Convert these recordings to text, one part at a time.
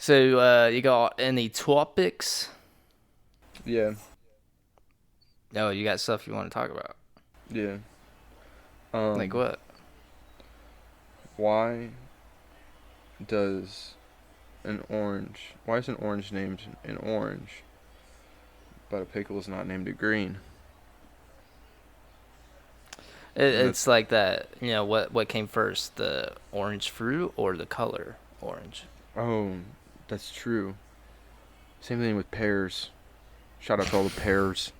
So, you got any topics? Yeah, No, you got stuff you want to talk about. yeah. Like Um, what? why does why is an orange named an orange, but a pickle is not named a green? And It's like that. What came first, the orange fruit or the color orange? oh, that's true. Same thing with pears. Shout out to all the pears.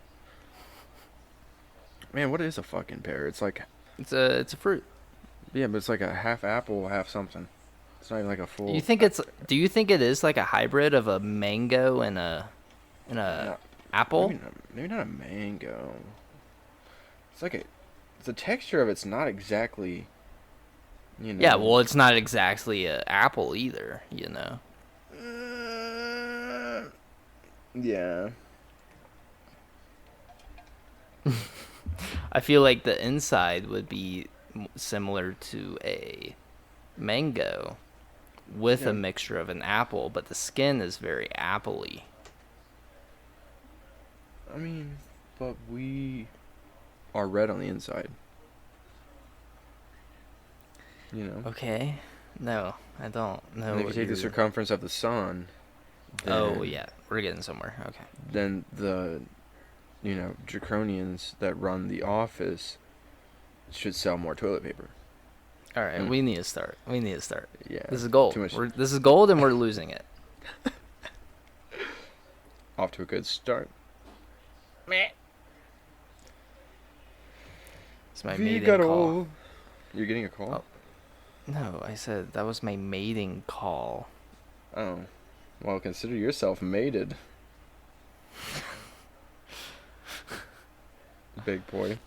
Man, what is a fucking pear? It's like, It's a fruit. yeah, but it's like a half apple, half something. It's not even like a You full. think it's? Do you think it is like a hybrid of a mango and a Not, apple? maybe not a mango. It's like a, the texture of it's not exactly, you Yeah. know. Well, it's not exactly a apple either. Yeah. I feel like the inside would be similar to a mango with a Yeah. mixture of an apple, but the skin is very appley. I mean, but we are red on the inside. You know. Okay. No, I don't know And if you what take the you're. circumference of the sun, Oh then yeah, we're getting somewhere. Okay. then the draconians that run the office should sell more toilet paper. All right, Mm. we need to start. We need to start. Yeah. This is gold. Too much. This is gold, and we're losing it. Off to a good start. It's my mating call. Figaro. You're getting a call? Oh no, I said that was my mating call. Oh. Well, consider yourself mated, big boy.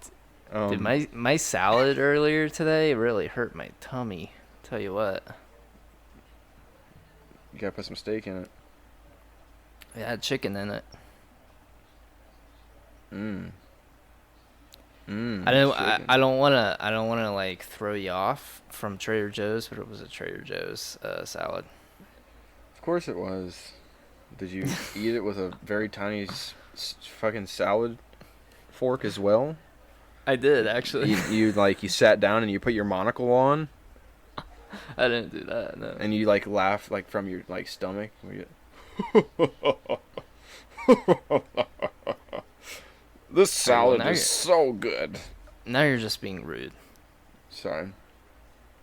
Dude, my salad earlier today really hurt my tummy. Tell you what, You gotta put some steak in it. it had chicken in it. Mmm. I don't. Chicken. I don't wanna. I don't wanna like throw you off from Trader Joe's, but it was a Trader Joe's salad. Of course it was. Did you eat it with a very tiny fucking salad fork as well? I did actually. You sat down and you put your monocle on I didn't do that. No. and you like laugh like from your like stomach. This salad now is so good. Now you're just being rude. Sorry,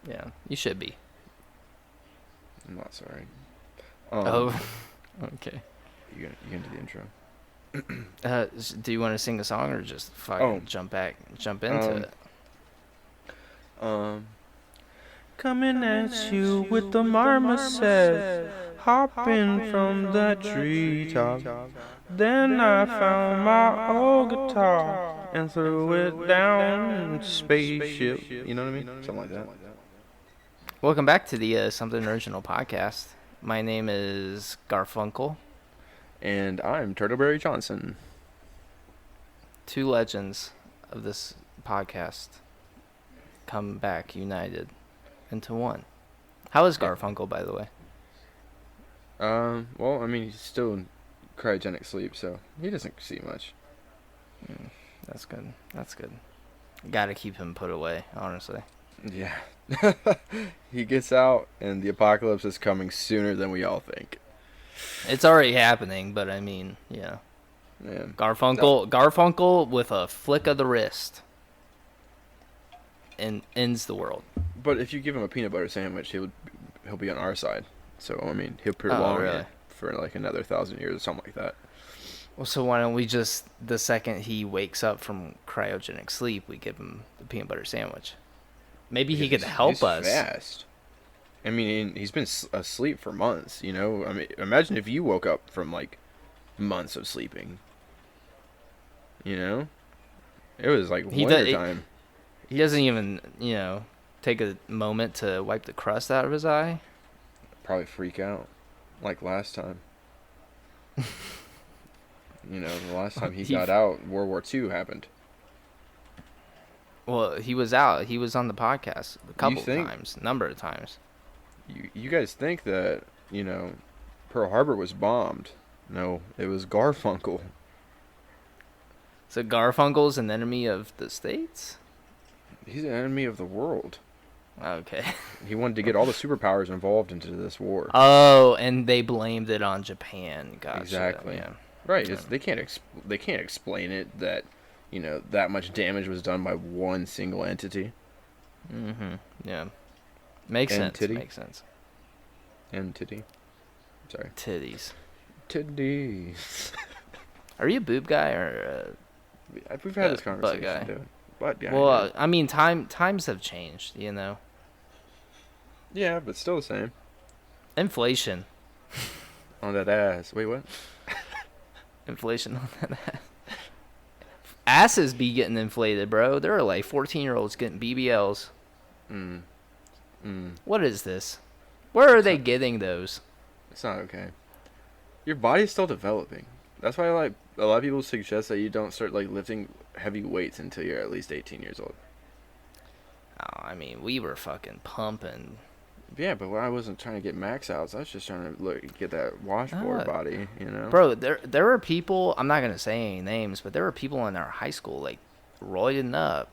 Yeah, you should be. I'm not sorry. Oh, okay. You gonna do the intro? Do you want to sing a song or just fucking Oh. jump into Um, it? Um, coming at you with the marmoset, hopping from the treetop. Then I found my old guitar and threw it down spaceship. You know what I mean? Something like that. Welcome back to the Something Original podcast. My name is Garfunkel. And I'm Turtleberry Johnson. Two legends of this podcast come back united into one. How is Garfunkel, by the way? Well, I mean, he's still in cryogenic sleep, so he doesn't see much. That's good. That's good. Gotta keep him put away, honestly. Yeah. He gets out, and the apocalypse is coming sooner than we all think. It's already happening, but I mean, yeah. Yeah. Garfunkel with a flick of the wrist and ends the world. But if you give him a peanut butter sandwich, he'll be on our side. So I mean, he'll Oh, prolong really? it for like another 1,000 years or something like that. Well, so why don't we just, the second he wakes up from cryogenic sleep, we give him the peanut butter sandwich? Maybe he could Because help he's us. Fast. I mean, he's been asleep for months. You know, I mean, imagine if you woke up from like months of sleeping. You know, it was like He winter does. time. He doesn't even, take a moment to wipe the crust out of his eye. Probably freak out, like last time. You know, the last time he got out, World War II happened. Well, he was out. He was on the podcast a couple think- times, number of times. You guys think that Pearl Harbor was bombed. No, it was Garfunkel. So Garfunkel's an enemy of the states? He's an enemy of the world. Okay. He wanted to get all the superpowers involved into this war. Oh, and they blamed it on Japan. Gotcha. Exactly. Yeah. Right. Yeah. They can't explain it that, that much damage was done by one single entity. Mm-hmm. Yeah. Makes sense. Entity. Makes sense. Entity. Sorry. Titties. Titties. Are you a boob guy or We've had this butt conversation, guy? dude. Butt guy. Well, dude. I mean, times have changed, you know. Yeah, but still the same. Inflation. On that ass. Wait, what? Inflation on that ass. Asses be getting inflated, bro. There are like 14-year-olds getting BBLs. What is this? Where are they getting those? It's not okay. Your body's still developing. That's why like a lot of people suggest that you don't start like lifting heavy weights until you're at least 18 years old. Oh, I mean, we were fucking pumping. Yeah, but I wasn't trying to get max outs. I was just trying to get that washboard body, Bro, there were people, I'm not going to say any names, but there were people in our high school, like, roiding up,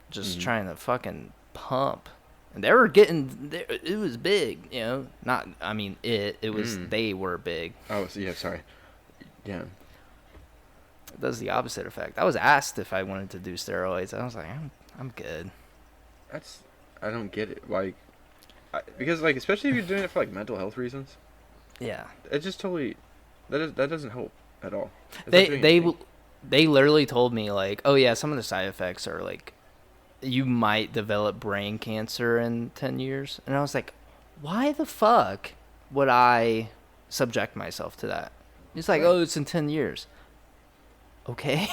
just trying to fucking pump. And they were getting, it was big, you know? Not, I mean, it was, they were big. Oh, so yeah, sorry. Yeah. It does the opposite effect. I was asked if I wanted to do steroids. I was like, I'm good. I don't get it. Like, because, like, especially if you're doing it for, like, mental health reasons. Yeah. It just totally, that doesn't help at all. They literally told me, like, oh, yeah, some of the side effects are, like, you might develop brain cancer in 10 years. And I was like, why the fuck would I subject myself to that? It's like, oh, it's in 10 years. Okay.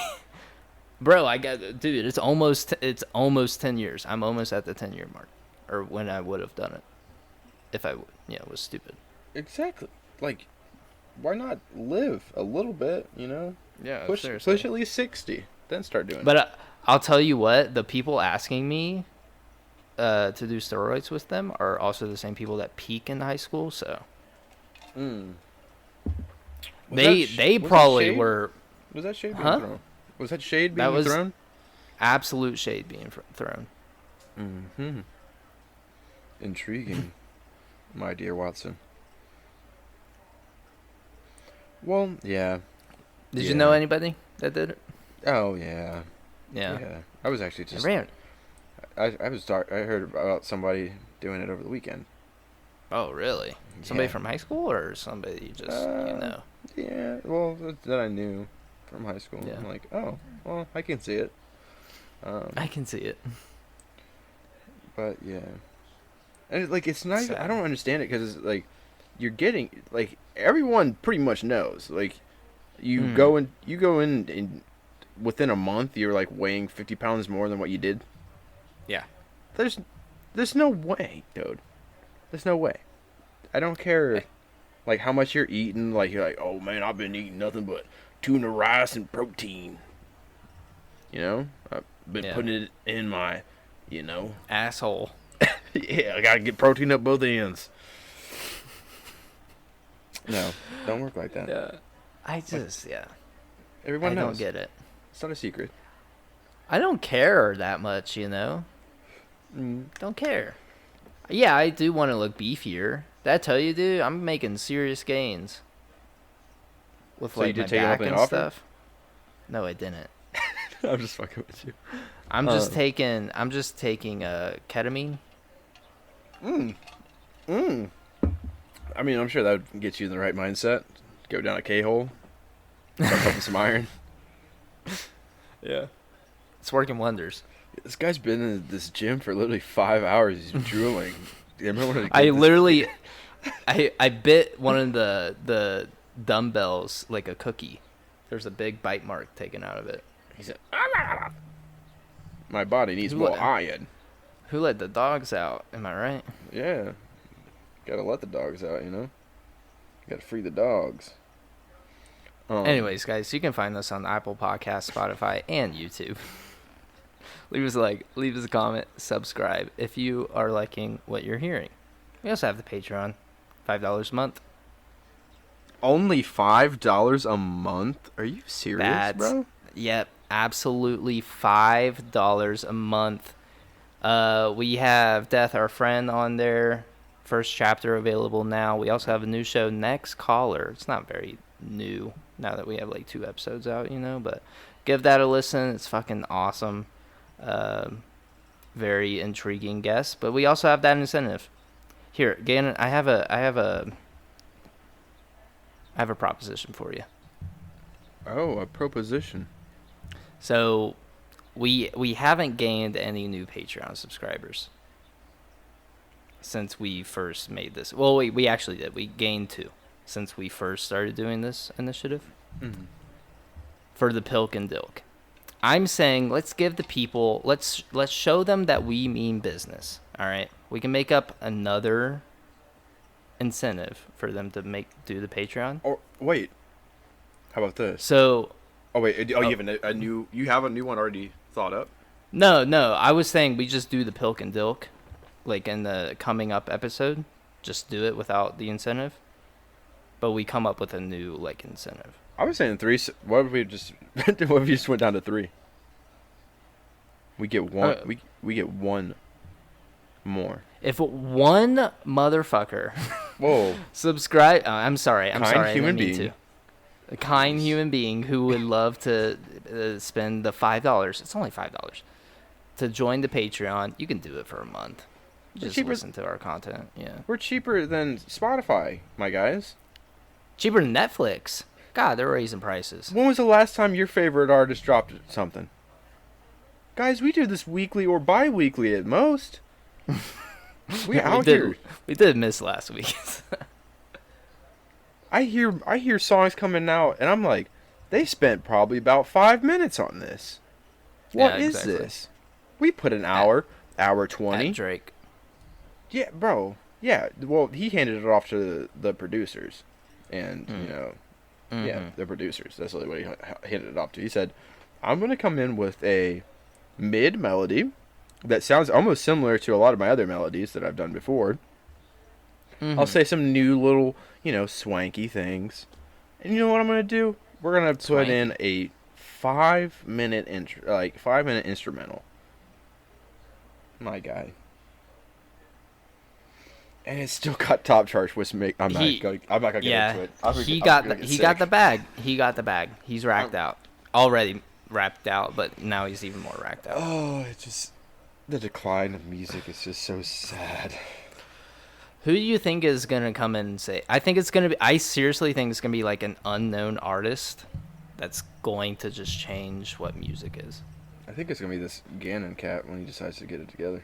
Bro, dude, it's almost 10 years. I'm almost at the 10-year mark. Or when I would have done it. If I, was stupid. Exactly. Like, why not live a little bit, Yeah, push at least 60, then start doing it. But I'll tell you what, the people asking me to do steroids with them are also the same people that peak in high school, so. They probably were. Was that shade being thrown? Was that shade being thrown? Absolute shade being thrown. Mm-hmm. Intriguing, my dear Watson. Well, yeah. Did you know anybody that did it? Oh, yeah. Yeah. I was actually just... I heard about somebody doing it over the weekend. Oh, really? Somebody from high school or somebody you just, Yeah, well, that I knew from high school. Yeah. I'm like, oh, well, I can see it. I can see it. But, yeah. And, like, it's not even... I don't understand it because, like, you're getting... Like, everyone pretty much knows. Like, you go in within a month, you're, like, weighing 50 pounds more than what you did. Yeah. There's no way, dude. There's no way. I don't care, like, how much you're eating. Like, you're like, oh, man, I've been eating nothing but tuna, rice, and protein. I've been putting it in my, Asshole. Yeah, I gotta get protein up both ends. No, don't work like that. Yeah. Everyone knows. I don't get it. It's not a secret. I don't care that much, Don't care. Yeah, I do want to look beefier. Did I tell you, dude? I'm making serious gains. With, so like, you did my take back it up and stuff. No, I didn't. I'm just fucking with you. I'm just taking ketamine. I mean, I'm sure that would get you in the right mindset. Go down a K-hole. Start pumping some iron. Yeah. It's working wonders. This guy's been in this gym for literally 5 hours. He's drooling. I bit one of the dumbbells like a cookie. There's a big bite mark taken out of it. He said, my body needs more iron. Who let the dogs out? Am I right? Yeah. Gotta let the dogs out, Gotta free the dogs. Anyways, guys, you can find us on Apple Podcasts, Spotify, and YouTube. Leave us a comment, subscribe if you are liking what you're hearing. We also have the Patreon, $5 a month. Only $5 a month? Are you serious, That's bro? yep, absolutely $5 a month. We have Death Our Friend on there. First chapter available now. We also have a new show, Next Caller. It's not very new now that we have like 2 episodes out, but give that a listen. It's fucking awesome. Um, Very intriguing guest. But we also have that incentive. Here, Gannon, I have a proposition for you. Oh, a proposition. So we haven't gained any new Patreon subscribers since we first made this. Well, we actually did. We gained 2 since we first started doing this initiative for the PILK and DILK. I'm saying let's give the people let's show them that we mean business. All right, we can make up another incentive for them to do the Patreon. Or wait, how about this? So, Oh wait, you have a new? You have a new one already thought up? no, I was saying we just do the PILK and DILK, like in the coming up episode. Just do it without the incentive, but we come up with a new like incentive. I was saying 3. What if we just? What if you just went down to 3? We get one. We get one more. If one motherfucker Whoa. subscribe, I'm sorry, Kind human being. A kind human being who would love to spend the $5. It's only $5 to join the Patreon. You can do it for a month. Just listen to our content. Yeah, We're cheaper than Spotify, my guys. cheaper than Netflix. God, they're raising prices. When was the last time your favorite artist dropped something? Guys, we do this weekly or bi-weekly at most. We out here. We did miss last week. I hear songs coming out, and I'm like, they spent probably about 5 minutes on this. What is this? We put an hour 20. At Drake. Yeah, bro. Yeah. Well, he handed it off to the producers, and yeah, the producers. That's really what he handed it off to. He said, "I'm gonna come in with a mid melody that sounds almost similar to a lot of my other melodies that I've done before. I'll say some new little, swanky things, and you know what I'm gonna do? We're gonna put in a 5-minute 5-minute instrumental. My guy." And it's still got top charts, which I'm not gonna get into it. He got the bag. He got the bag. He's racked out. Already racked out, but now he's even more racked out. Oh, the decline of music is just so sad. Who do you think is gonna come in and say? I seriously think it's gonna be like an unknown artist that's going to just change what music is. I think it's gonna be this Gannon cat when he decides to get it together.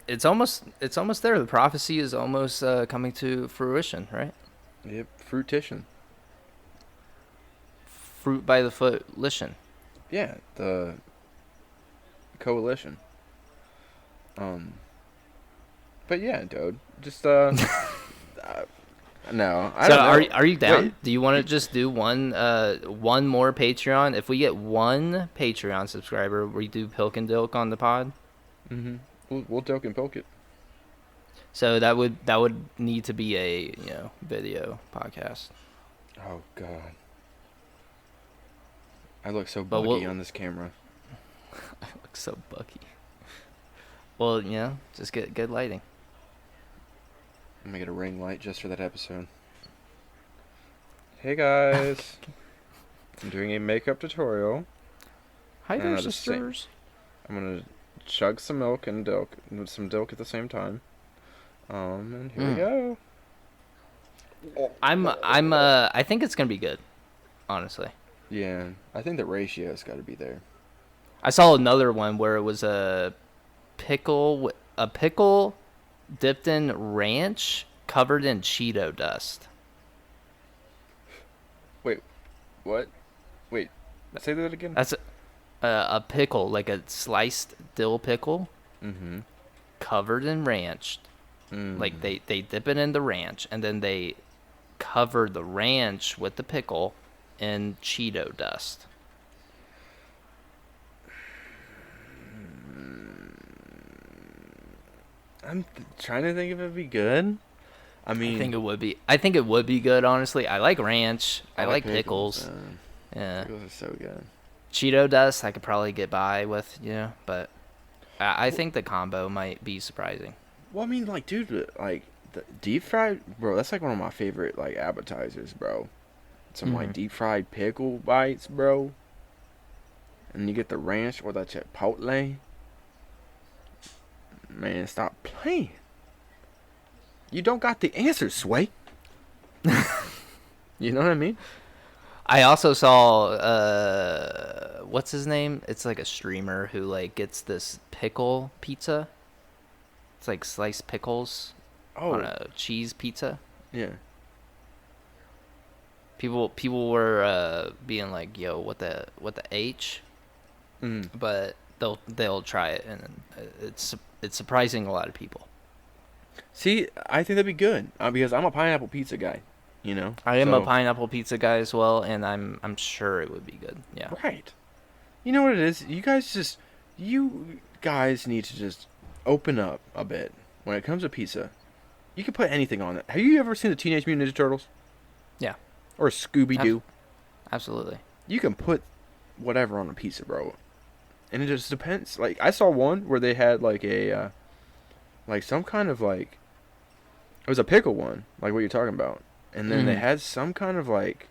It's almost there. The prophecy is almost coming to fruition, right? Yep, fruition. Fruit by the footlition. Yeah, the coalition. But yeah, dude, just no, I don't know. Are you down? Wait. Do you want to just do one more Patreon? If we get one Patreon subscriber, we do Pilk and Dilk on the pod. Mm-hmm. We'll Dilk and Pilk it. So that would need to be a video podcast. Oh God, I look so buggy on this camera. I look so buggy. Well, just get good lighting. I'm gonna get a ring light just for that episode. Hey guys, I'm doing a makeup tutorial. Hi there, sisters. I'm gonna chug some milk and Dilk, some Dilk at the same time. And here we go. I think it's gonna be good, honestly. Yeah, I think the ratio's got to be there. I saw another one where it was a pickle dipped in ranch covered in Cheeto dust. Wait, what? Wait, say that again. That's a pickle, like a sliced dill pickle, covered in ranch. Like they dip it in the ranch, and then they cover the ranch with the pickle in Cheeto dust. I'm trying to think if it'd be good. I I mean, think it would be. I think it would be good. Honestly, I like ranch. I like pickles. Man. Yeah. Pickles are so good. Cheeto dust, I could probably get by with, but I think the combo might be surprising. Well, I mean, like, dude, like the deep fried, bro. That's like one of my favorite like appetizers, bro. Some like deep fried pickle bites, bro. And you get the ranch or the chipotle. Man, stop playing. You don't got the answer, Sway. You know what I mean? I also saw what's his name? It's like a streamer who like gets this pickle pizza. It's like sliced pickles on Oh, a cheese pizza. yeah. People were being like, "Yo, what the H?" Mm. But they'll try it, and it's surprising a lot of people. See, I think that'd be good because I'm a pineapple pizza guy. You know. I am a So- pineapple pizza guy as well, and I'm sure it would be good. Yeah. Right. You know what it is? You guys need to just open up a bit when it comes to pizza. You can put anything on it. Have you ever seen the Teenage Mutant Ninja Turtles? Yeah. Or Scooby Doo? Absolutely. You can put whatever on a pizza, bro. And it just depends. Like, I saw one where they had like a, like some kind of like, it was a pickle one, like what you're talking about. And then they had some kind of like,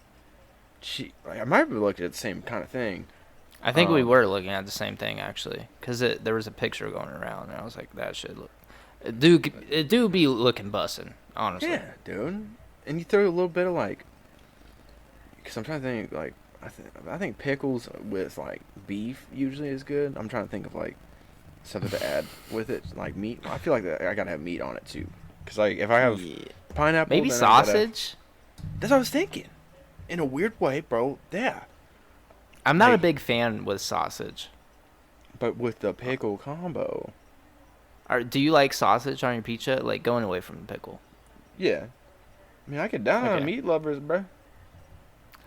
like I might have looked at the same kind of thing. I think we were looking at the same thing actually, because there was a picture going around, and I was like, that should look, it do be looking bussin', honestly. Yeah, dude. And you throw a little bit of like, because I'm trying to think like, I think pickles with like beef usually is good. I'm trying to think of like something to add with it, like meat. I feel like I gotta have meat on it too, because like if I have pineapple, Maybe then I gotta- sausage. That's what I was thinking. In a weird way, bro. Yeah. I'm not Hey. a big fan with sausage. But with the pickle combo, Do you like sausage on your pizza? Like going away from the pickle. yeah. I mean, I could down Okay. on meat lovers, bro.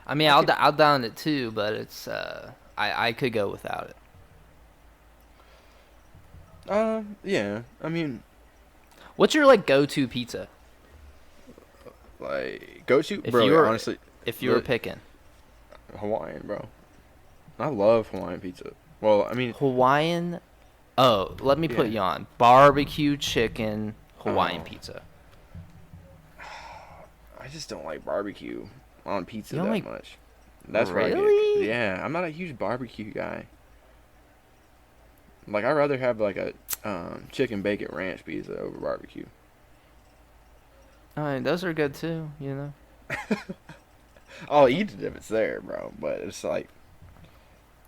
I mean, I'll down it too, but it's I could go without it. Yeah. I mean, What's your like go-to pizza like go to, If bro. you were- Honestly, if you were the- picking? Hawaiian, bro. I love Hawaiian pizza. Well, I mean, Hawaiian. Oh, let me put Yeah. you on barbecue chicken Hawaiian Oh. pizza. I just don't like barbecue on pizza You don't that like- much. That's where I Really? get. Yeah, I'm not a huge barbecue guy. Like, I'd rather have like a chicken bacon ranch pizza over barbecue. I mean, those are good too. I'll eat it if it's there, bro. But it's like,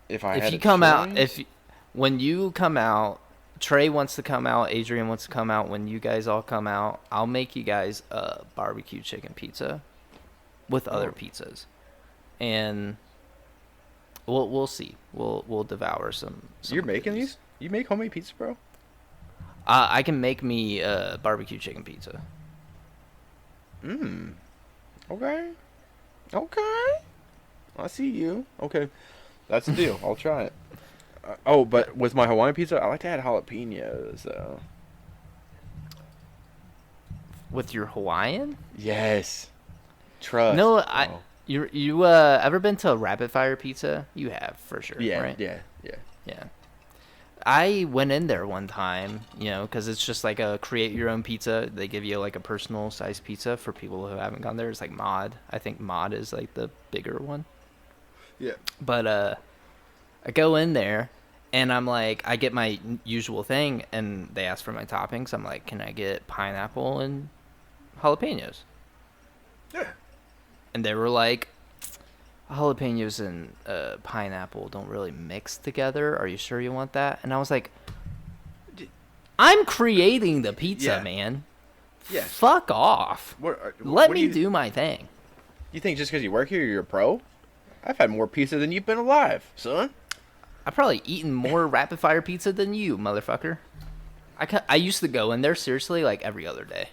if I If had you a come out, choice- when you come out, Trey wants to come out, Adrian wants to come out. When you guys all come out, I'll make you guys a barbecue chicken pizza with other Oh. pizzas, and we'll see. We'll devour some. You're of making these. these? You make homemade pizza, bro? I can make me a barbecue chicken pizza. Okay. Okay. I see you. Okay. That's the deal. I'll try it. Oh, but with my Hawaiian pizza, I like to add jalapenos, though. With your Hawaiian? Yes. Trust. No, bro. you ever been to a Rapid Fire Pizza? You have for sure. Yeah, right? yeah. Yeah. I went in there one time, because it's just like a create your own pizza. They give you like a personal size pizza for people who haven't gone there. It's like Mod. I think Mod is like the bigger one. Yeah. But I go in there and I'm like, I get my usual thing, and they ask for my toppings. I'm like, can I get pineapple and jalapenos? Yeah. And they were like, jalapenos and pineapple don't really mix together. Are you sure you want that? And I was like, I'm creating the pizza, Yeah. man. Yeah. Fuck off. Let me do my thing. You think just because you work here, you're a pro? I've had more pizza than you've been alive, son. I've probably eaten more rapid fire pizza than you, motherfucker. I used to go in there seriously like every other day.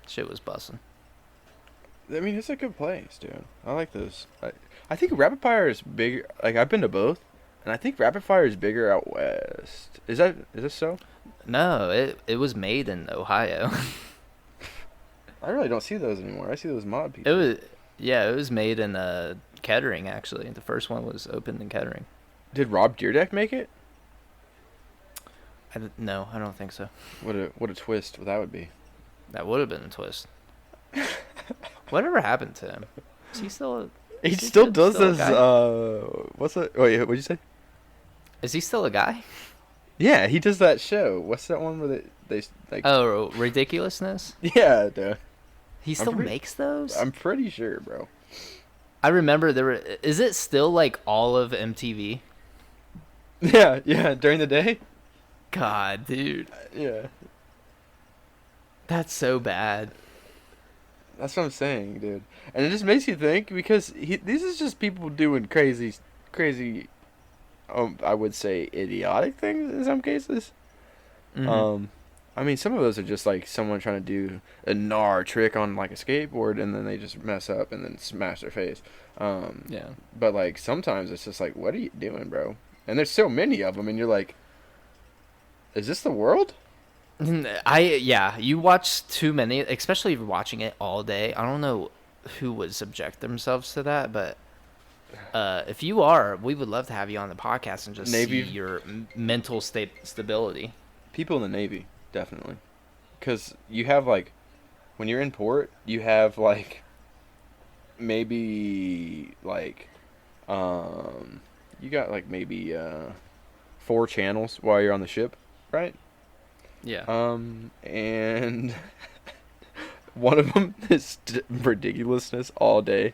Shit was bussin'. I mean, it's a good place, dude. I like those. I think Rapid Fire is bigger. Like, I've been to both. And I think Rapid Fire is bigger out west. Is this so? No, it was made in Ohio. I really don't see those anymore. I see those mod It people. was yeah, it was made in Kettering actually. The first one was opened in Kettering. Did Rob Dyrdek make it? No, I don't think so. What a twist that would be. That would have been a twist. Whatever happened to him? Is he still? He Is he still still does a this. guy? What's that? Wait, what'd you say? Is he still a guy? Yeah, he does that show. What's that one where they like? Oh, ridiculousness. Yeah, dude. He still makes those. I'm pretty sure, bro. I remember there were. Is it still like all of MTV? Yeah. During the day. God, dude, Yeah, that's so bad. that's what I'm saying, dude. And it just makes you think because these is just people doing crazy. I would say idiotic things in some cases. Mm-hmm. I mean, some of those are just like someone trying to do a gnar trick on like a skateboard and then they just mess up and then smash their face. Yeah. But like sometimes it's just like, what are you doing, bro? And there's so many of them, and you're like, is this the world? You watch too many, especially if you're watching it all day. I don't know who would subject themselves to that, but if you are, we would love to have you on the podcast and just Navy. see your mental stability. People in the Navy, definitely. Because you have like, when you're in port, you have like, maybe like, you got like maybe 4 channels while you're on the ship, right? Yeah. And one of them is ridiculousness all day.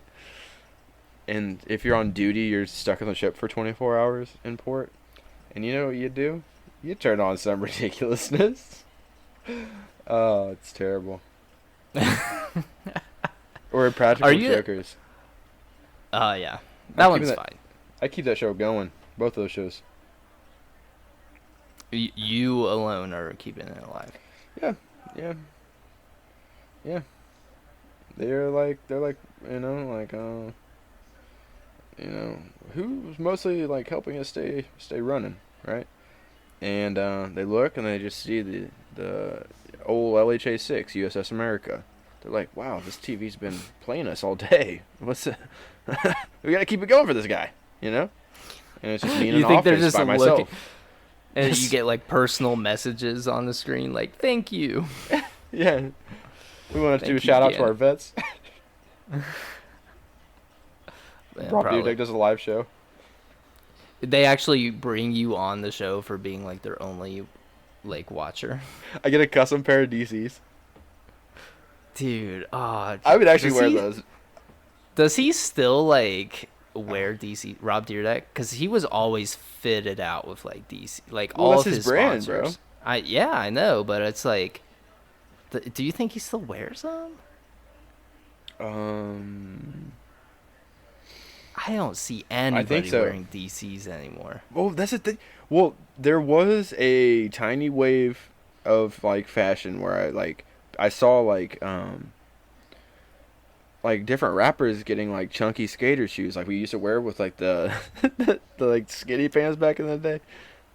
And if you're on duty, you're stuck on the ship for 24 hours in port. And you know what you do? You turn on some ridiculousness. Oh, it's terrible. Or Practical Jokers. Yeah. That one's fine. I keep that show going. Both of those shows. You alone are keeping it alive. Yeah. They're like who's mostly like helping us stay running, right? And they look and they just see the old LHA-6 USS America. They're like, wow, this TV's been playing us all day. What's it? We gotta keep it going for this guy, you know? And it's just me in an office by myself. And you get like personal messages on the screen like, thank you. Yeah. We want to do a shout out to our vets. Rob Dyrdek does a live show. They actually bring you on the show for being like their only like watcher. I get a custom pair of DCs. Dude, I would actually wear those. Does he still like wear DC Rob Dyrdek? Because he was always fitted out with like DC, like all of his brand, sponsors. bro. I know, but it's like, do you think he still wears them? I don't see anybody wearing DCs anymore. Well, that's the thing. Well, there was a tiny wave of like fashion where I saw like different rappers getting like chunky skater shoes like we used to wear with like the the like skinny pants back in the day.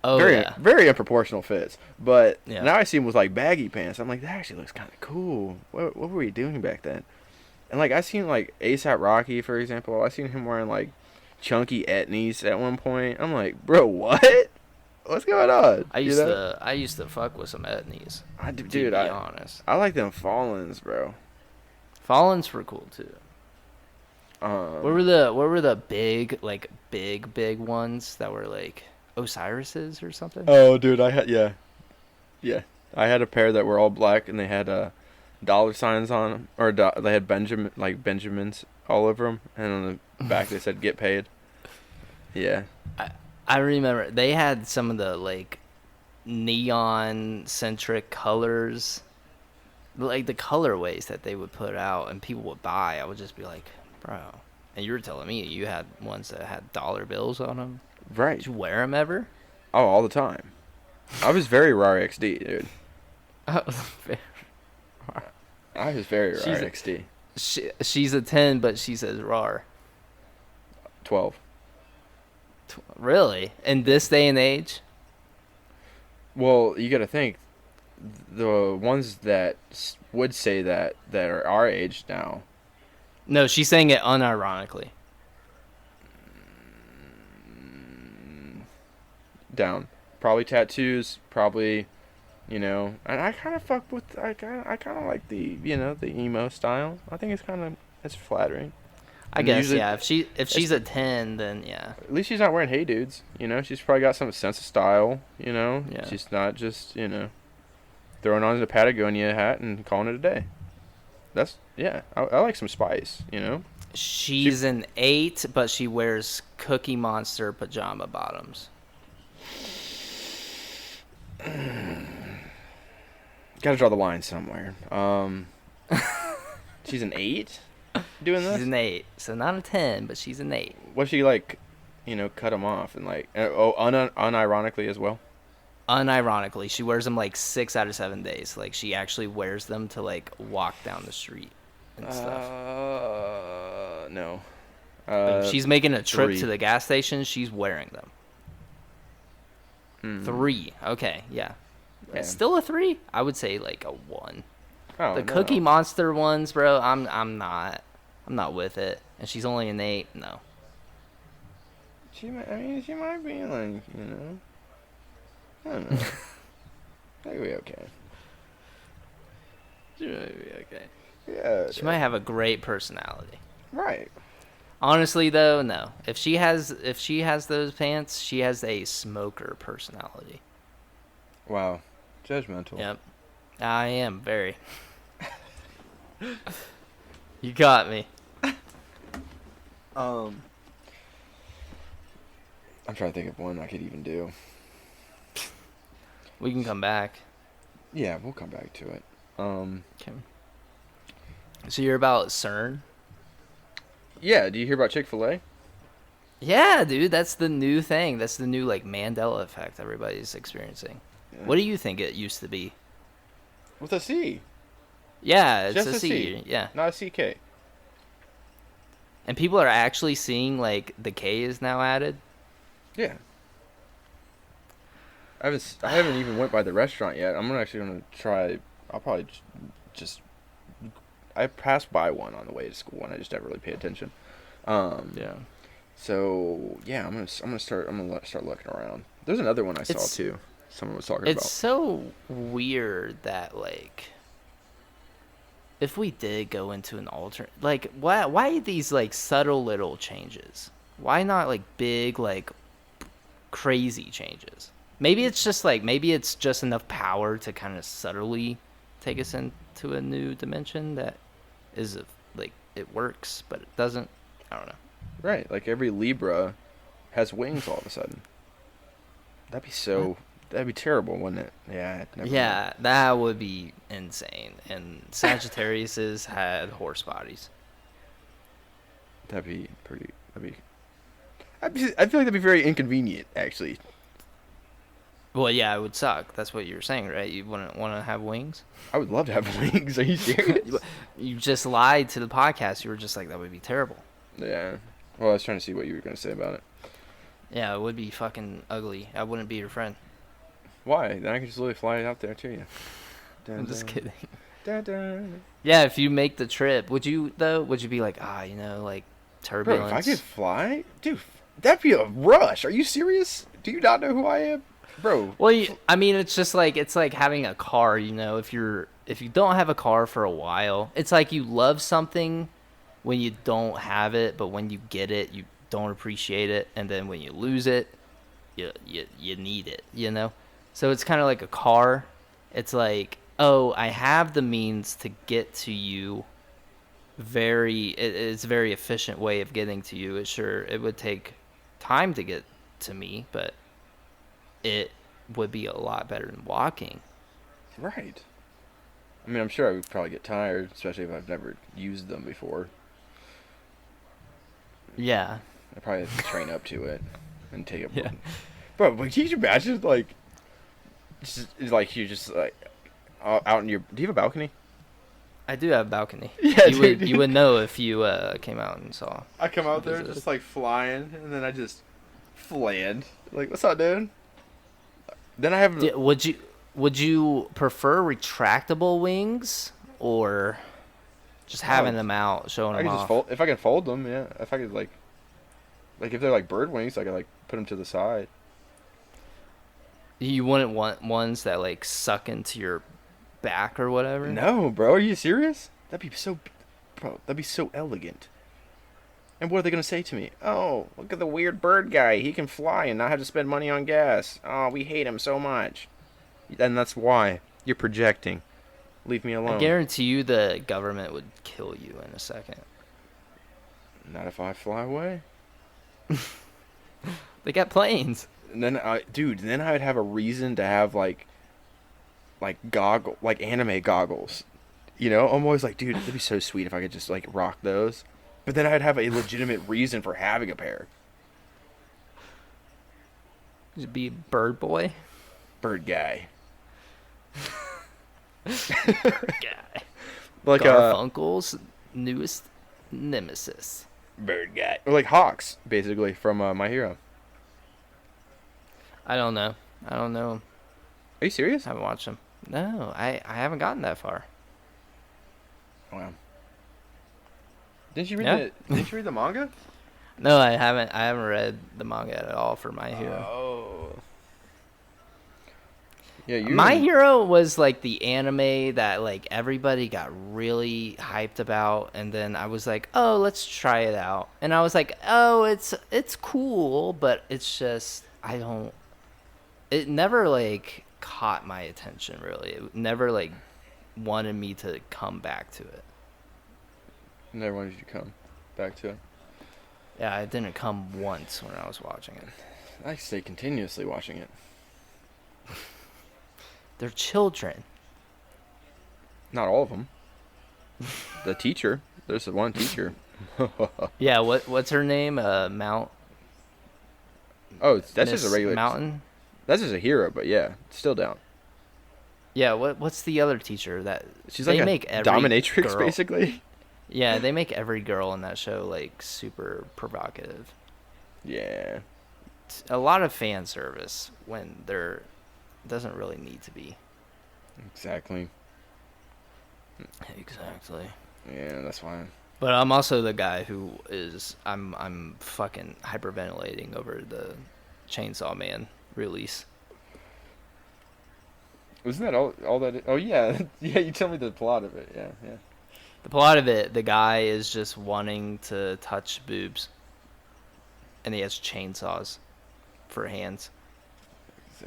Oh, very unproportional fits. But yeah. Now I see him with like baggy pants. I'm like, that actually looks kind of cool. What were we doing back then? And like I seen like ASAP Rocky, for example. I seen him wearing like chunky etnies at one point. I'm like, bro, what? What's going on? I used to fuck with some etnies. To be honest, I like them Fallens, bro. Fallens were cool too. What were the big ones that were like Osiris's or something? Oh, dude, I had I had a pair that were all black and they had dollar signs on them, or they had Benjamins all over them, and on the back they said "Get paid." Yeah. I remember they had some of the like neon centric colors, like the colorways that they would put out and people would buy. I would just be like, bro. And you were telling me you had ones that had dollar bills on them. Right. Did you wear them ever? Oh, all the time. I was very RAR XD, dude. I was very RAR XD. She's a 10, but she says RAR. 12. Really? In this day and age? Well, you got to think the ones that would say that are our age now. No, she's saying it unironically. Down. Probably tattoos. Probably, and I kind of fuck with. I kind of like the the emo style. I think it's flattering. I And guess, usually, yeah. If she's a 10, then yeah. at least she's not wearing Hey Dudes. She's probably got some sense of style. Yeah. She's not just throwing on a Patagonia hat and calling it a day. That's I like some spice. She's an 8, but she wears Cookie Monster pajama bottoms. Gotta draw the line somewhere. She's an 8 doing this? She's an 8, so not a 10, but she's an 8. What if she cut them off and unironically as well? Unironically, she wears them like 6 out of 7 days. Like she actually wears them to like walk down the street and stuff. No. Like, if she's making a trip 3. to the gas station, she's wearing them. 3. Okay, yeah. Yeah. Still a 3? I would say like a 1. Oh, The no. Cookie Monster ones, bro, I'm not with it. And she's only an 8. No. She might be like, I don't know. That'd be okay. She might be okay. Yeah. She might have a great personality. Right. Honestly, though, no. If she has those pants, she has a smoker personality. Wow. Judgmental. Yep. I am very. You got me. I'm trying to think of one I could even do. We can come back. Yeah, we'll come back to it. Okay. So you're about CERN? Yeah, do you hear about Chick-fil-A? Yeah, dude, that's the new thing. That's the new like Mandela effect everybody's experiencing. Yeah. What do you think it used to be? With a C. Yeah, it's Just a a C. C. Yeah. Not a CK. And people are actually seeing like the K is now added. Yeah. I haven't even went by the restaurant yet. I'm gonna try. I'll probably just. I passed by one on the way to school and I just never really pay attention. Yeah. So yeah, I'm gonna start looking around. There's another one I saw too. Someone was talking about. It's so weird that like, if we did go into an alternate, like, why these like subtle little changes? Why not like big like crazy changes? Maybe it's just enough power to kind of subtly take us into a new dimension that is like it works, but it doesn't. I don't know. Right, like every Libra has wings all of a sudden. That'd be terrible, wouldn't it? Yeah. Yeah, that would be insane. And Sagittariuses had horse bodies. I feel like that'd be very inconvenient, actually. Well, yeah, it would suck. That's what you were saying, right? You wouldn't want to have wings? I would love to have wings. Are you serious? You just lied to the podcast. You were just like, that would be terrible. Yeah. Well, I was trying to see what you were going to say about it. Yeah, it would be fucking ugly. I wouldn't be your friend. Why? Then I could just literally fly out there to you. I'm just kidding. Dun, dun. Yeah, if you make the trip, would you, though? Would you be like, like turbulence? Bro, if I could fly? Dude, that'd be a rush. Are you serious? Do you not know who I am? Bro. Well, I mean, it's just like, it's like having a car, if you don't have a car for a while, it's like you love something when you don't have it, but when you get it, you don't appreciate it, and then when you lose it, you need it, So it's kind of like a car. It's like, oh, I have the means to get to you. It's a very efficient way of getting to you. It would take time to get to me, but it would be a lot better than walking. Right. I mean, I'm sure I would probably get tired, especially if I've never used them before. Yeah. I probably have to train up to it and take it. Yeah. Bro, but can you imagine, like, you just out in your... Do you have a balcony? I do have a balcony. Yeah, you would know if you came out and saw. I come out there Visit. just, like, flying, and then I just Fland. Like, what's up, dude? Then I have. Would you prefer retractable wings or just having Oh, them out, showing I them can just off? fold. If I can fold them, yeah. If I could like if they're like bird wings, I could like put them to the side. You wouldn't want ones that like suck into your back or whatever. No, bro. Are you serious? Bro. That'd be so elegant. And what are they gonna say to me? Oh, look at the weird bird guy. He can fly and not have to spend money on gas. Oh, we hate him so much. And that's why you're projecting. Leave me I alone. guarantee you the government would kill you in a second. Not if I fly away. They got planes. And then then I'd have a reason to have like anime goggles. You know, I'm always like, dude, it'd be so sweet if I could just like rock those. But then I'd have a legitimate reason for having a pair. Just be bird boy. Bird guy. Guy. Like Garfunkel's newest nemesis. bird guy. Or like Hawks, basically, from My Hero. I don't know. Are you serious? I haven't watched them. No, I haven't gotten that far. Wow. Didn't you read the manga? No, I haven't read the manga at all for My Hero. Oh. Yeah, My Hero was like the anime that like everybody got really hyped about, and then I was like, "Oh, let's try it out." And I was like, "Oh, it's cool, but it's just it never like caught my attention really. It never like wanted me to come back to it." Never wanted you to come back to it. Yeah, it didn't come once when I was watching it. I stay continuously watching it. They're children. Not all of them. The teacher. There's the one teacher. Yeah, what's her name? Mount. Oh, that's Miss just a regular Mountain. That's just a hero, but yeah, still down. Yeah, what's the other teacher that She's they like make a every dominatrix, girl- basically. Yeah, they make every girl in that show like super provocative. Yeah. It's a lot of fan service when there doesn't really need to be. Exactly. Exactly. Yeah, that's why. But I'm also the guy who is I'm fucking hyperventilating over the Chainsaw Man release. Wasn't that all that? Oh yeah, yeah. You tell me the plot of it. Yeah, yeah. The plot of it, the guy is just wanting to touch boobs, and he has chainsaws for hands.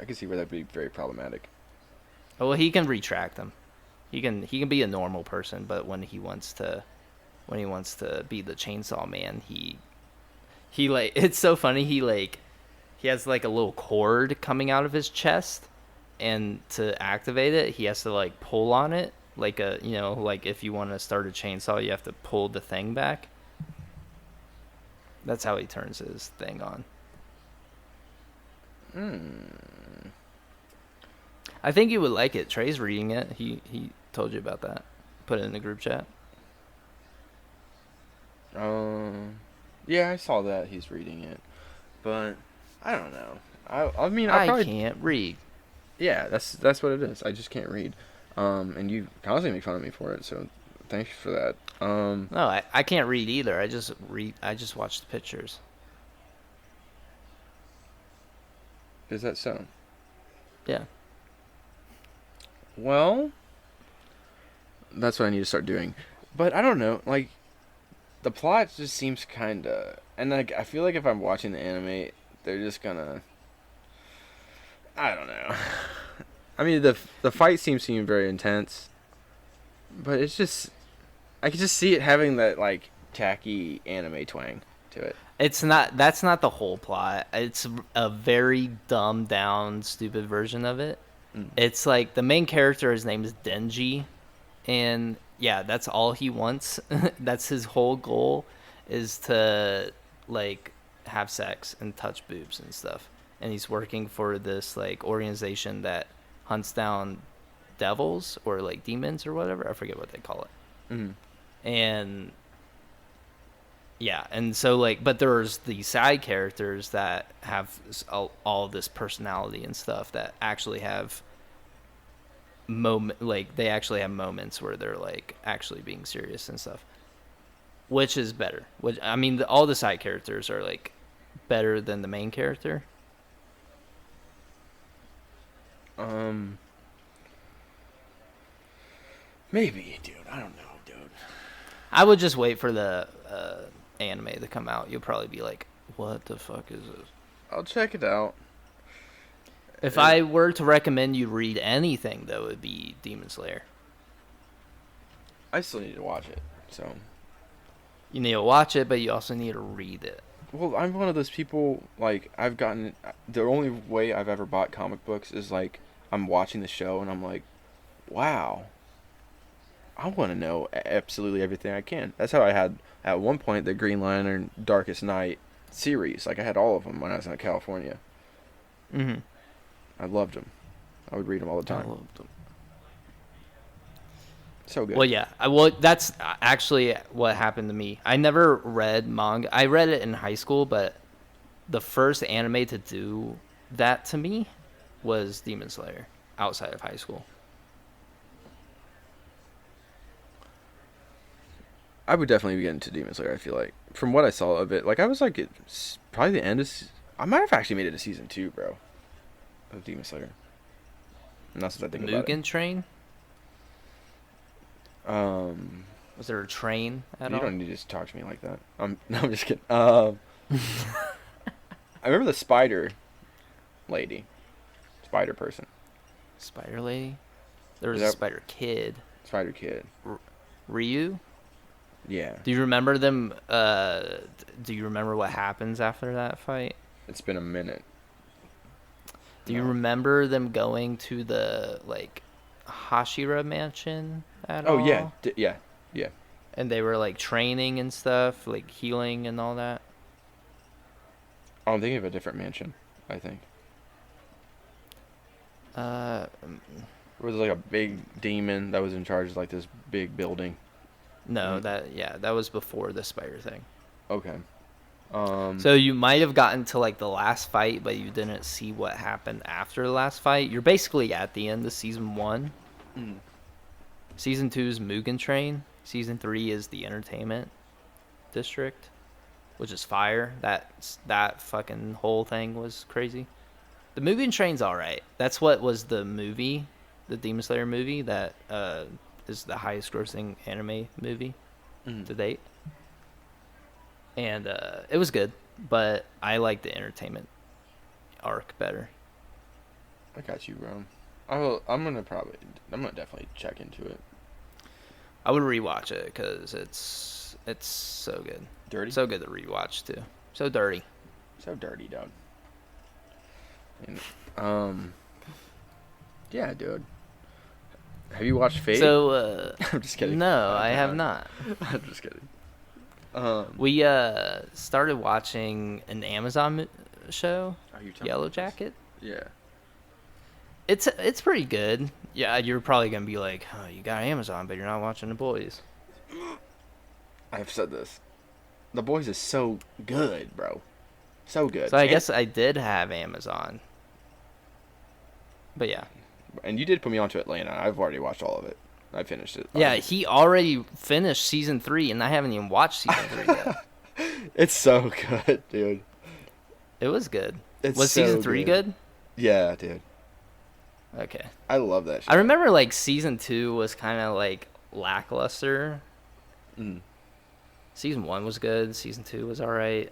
I can see where that'd be very problematic. Well, he can retract them. He can be a normal person, but when he wants to be the Chainsaw Man, he like it's so funny. He has like a little cord coming out of his chest, and to activate it, he has to like pull on it. Like like if you want to start a chainsaw, you have to pull the thing back. That's how he turns his thing on. I think you would like it. Trey's reading it. He told you about that. Put it in the group chat. Yeah, I saw that he's reading it, but I don't know. I mean, I probably can't read. Yeah, that's what it is. I just can't read. And you constantly make fun of me for it, so thanks for that. No, I can't read either. I just watch the pictures. Is that so? Yeah. Well, that's what I need to start doing. But I don't know, like, the plot just seems kinda, and like, I feel like if I'm watching the anime, they're just gonna, I don't know. I mean, the fight seems very intense, but it's just, I can just see it having that, like, tacky anime twang to it. That's not the whole plot. It's a very dumbed down, stupid version of it. It's like the main character, his name is Denji, and yeah, that's all he wants. That's his whole goal, is to like have sex and touch boobs and stuff. And he's working for this like organization that hunts down devils or like demons or whatever. I forget what they call it. And Yeah, and so like, but there's the side characters that have all this personality and stuff that actually have they actually have moments where they're like actually being serious and stuff, which is better. Which I mean, all the side characters are like better than the main character. Um, Maybe, dude. I don't know, dude. I would just wait for the anime to come out. You'll probably be like, "What the fuck is this?" I'll check it out. If I were to recommend you read anything, though, it would be Demon Slayer. I still need to watch it, so. You need to watch it, but you also need to read it. Well, I'm one of those people, like, I've gotten, the only way I've ever bought comic books is, like, I'm watching the show and I'm like, wow, I want to know absolutely everything I can. That's how I had, at one point, the Green Lantern Darkest Night series. Like, I had all of them when I was in California. Mm-hmm. I loved them. I would read them all the time. I loved them. So good. Well, yeah. That's actually what happened to me. I never read manga. I read it in high school, but the first anime to do that to me was Demon Slayer outside of high school. I would definitely get into Demon Slayer, I feel like. From what I saw of it, like, I was like, it's probably the end of... I might have actually made it to season 2, bro, of Demon Slayer. And that's what I think about it. Mugen Train? Was there a train at all? You don't need to just talk to me like that. No, I'm just kidding. I remember the spider lady. Spider person. Spider Lady? There was a Spider Kid. Spider Kid. Ryu? Yeah. Do you remember them? Do you remember what happens after that fight? It's been a minute. Do you remember them going to the, like, Hashira mansion at all? Oh, yeah. Yeah. Yeah. And they were, like, training and stuff, like, healing and all that? Oh, I'm thinking of a different mansion, I think. Uh, It was like a big demon that was in charge of, like, this big building. no, that was before the spider thing. Okay. So you might have gotten to, like, the last fight, but you didn't see what happened after the last fight. You're basically at the end of season 1. Mm. Season 2 is Mugen Train. Season 3 is the Entertainment District, which is fire. That fucking whole thing was crazy. The Mugen Train's alright. That's what was the movie, the Demon Slayer movie, that is the highest grossing anime movie to date. And it was good, but I like the Entertainment arc better. I got you, bro. I'm gonna definitely check into it. I would rewatch it because it's so good. Dirty? So good to rewatch too. So dirty. So dirty, dog. And, yeah, dude. Have you watched Fate? So I'm just kidding. No, I have not. I'm just kidding. We started watching an Amazon show, Yellow Jacket. Yeah. It's pretty good. Yeah, you're probably gonna be like, oh, you got Amazon, but you're not watching The Boys. I've said this. The Boys is so good, bro. So good. So I guess I did have Amazon. But yeah. And you did put me onto Atlanta. I've already watched all of it. I finished it. Yeah, he already finished season 3, and I haven't even watched season 3 yet. It's so good, dude. It was good. It's was so season 3 good? Yeah, dude. Okay. I love that shit. I remember, like, season 2 was kind of, like, lackluster. Mm. Season 1 was good. Season 2 was alright.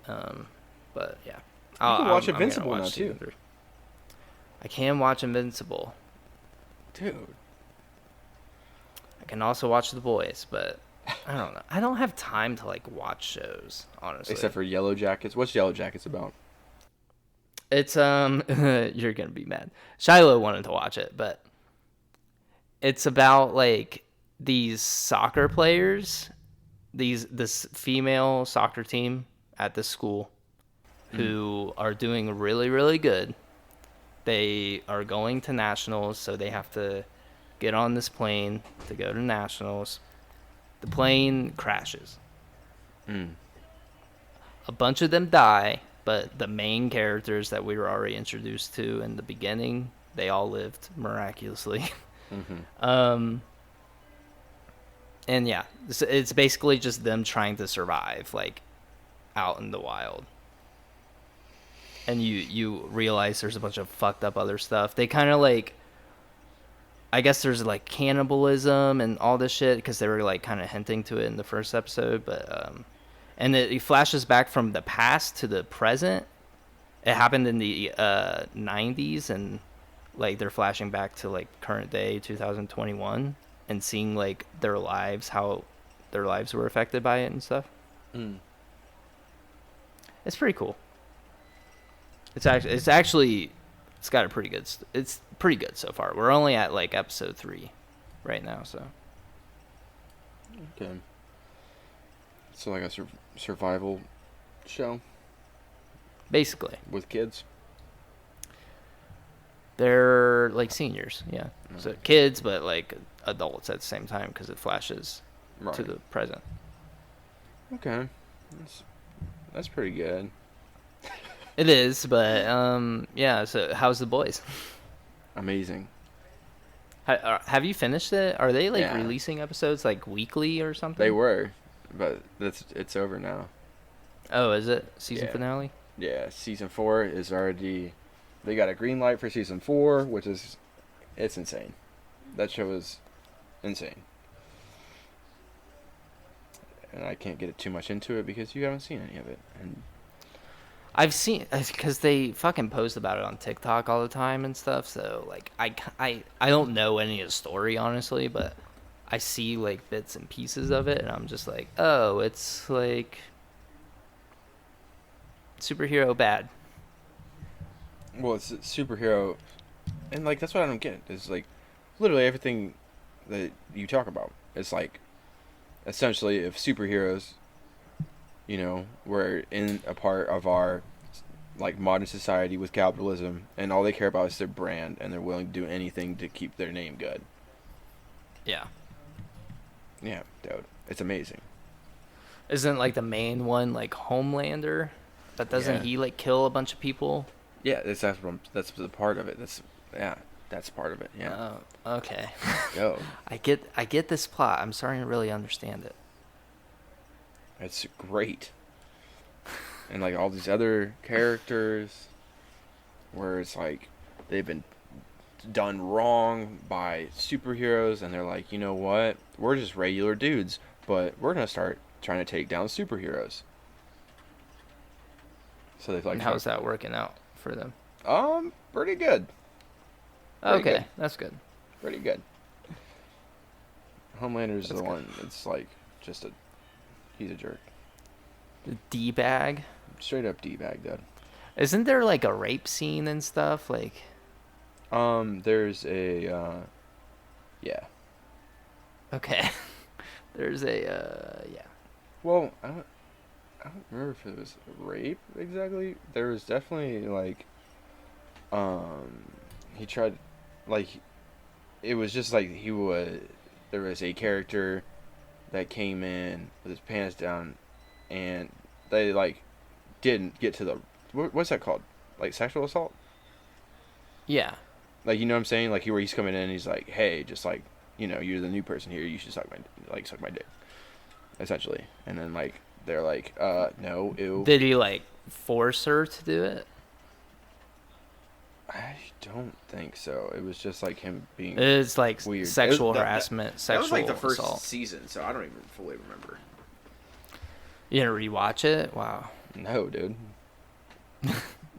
But, yeah. You can watch Invincible now, too. I can watch Invincible. Dude. I can also watch The Boys, but I don't know. I don't have time to, like, watch shows, honestly. Except for Yellow Jackets. What's Yellow Jackets about? It's, you're gonna be mad. Shiloh wanted to watch it, but it's about, like, these soccer players, this female soccer team at this school who are doing really, really good. They are going to nationals, so they have to get on this plane to go to nationals. The plane crashes. a bunch of them die, but the main characters that we were already introduced to in the beginning, they all lived miraculously. Mm-hmm. And yeah, it's basically just them trying to survive, like, out in the wild. And you realize there's a bunch of fucked up other stuff. They kind of like, I guess there's like cannibalism and all this shit because they were like kind of hinting to it in the first episode, but and it flashes back from the past to the present. It happened in the 90s, and like they're flashing back to like current day 2021 and seeing like their lives, how their lives were affected by it and stuff. Mm. It's pretty cool. It's got a pretty good. It's pretty good so far. We're only at like episode 3 right now, so. Okay. So like a survival show Basically, with kids. they're like seniors, yeah. So kids, but like adults at the same time because it flashes Right. to the present. Okay. That's pretty good. It is, but yeah. So how's the boys? Amazing. Have you finished it? Are they like Yeah. releasing episodes like weekly or something? They were, but it's over now. Oh, is it season Yeah. finale? Yeah, season 4 is already. They got a green light for season 4, which is, it's insane. That show is insane, and I can't get too much into it because you haven't seen any of it. And I've seen because they fucking post about it on TikTok all the time and stuff. So like I don't know any of the story honestly, but I see like bits and pieces of it, and I'm just like, oh, it's like superhero bad. well, it's a superhero, and like that's what I don't get is like, literally everything that you talk about. It's like, essentially, if superheroes, were in a part of our like modern society with capitalism, and all they care about is their brand, and they're willing to do anything to keep their name good. Yeah. Yeah, dude, it's amazing. Isn't like the main one like Homelander? But doesn't Yeah. he like kill a bunch of people? Yeah, that's the part of it. That's part of it. Yeah. Okay. Yo, I get this plot. I'm starting to really understand it. it's great. And like all these other characters, where it's like they've been done wrong by superheroes, and they're like, you know what? We're just regular dudes, but we're gonna start trying to take down superheroes. So they've like. And how's that working out for them? Pretty good. Pretty Okay, good. that's good. Pretty good. Homelander's That's the good. one that's like just he's a jerk. The D-bag. Straight up D-bag, dude. Isn't there like a rape scene and stuff? Like, There's a, yeah. okay. There's yeah. Well, I don't remember if it was rape exactly. There was definitely like, he tried, like, it was just like there was a character that came in with his pants down, and they like didn't get to the, what's that called? Like sexual assault? Yeah. Like, you know what I'm saying? Like, where he's coming in and he's like, hey, just like, you're the new person here. You should suck my dick. Essentially. And then, like, they're like, no, ew. Did he like force her to do it? I don't think so. It was just like him being It's like weird. sexual That- harassment, that sexual was like the first assault. season, so I don't even fully remember. You didn't rewatch it? Wow. No, dude.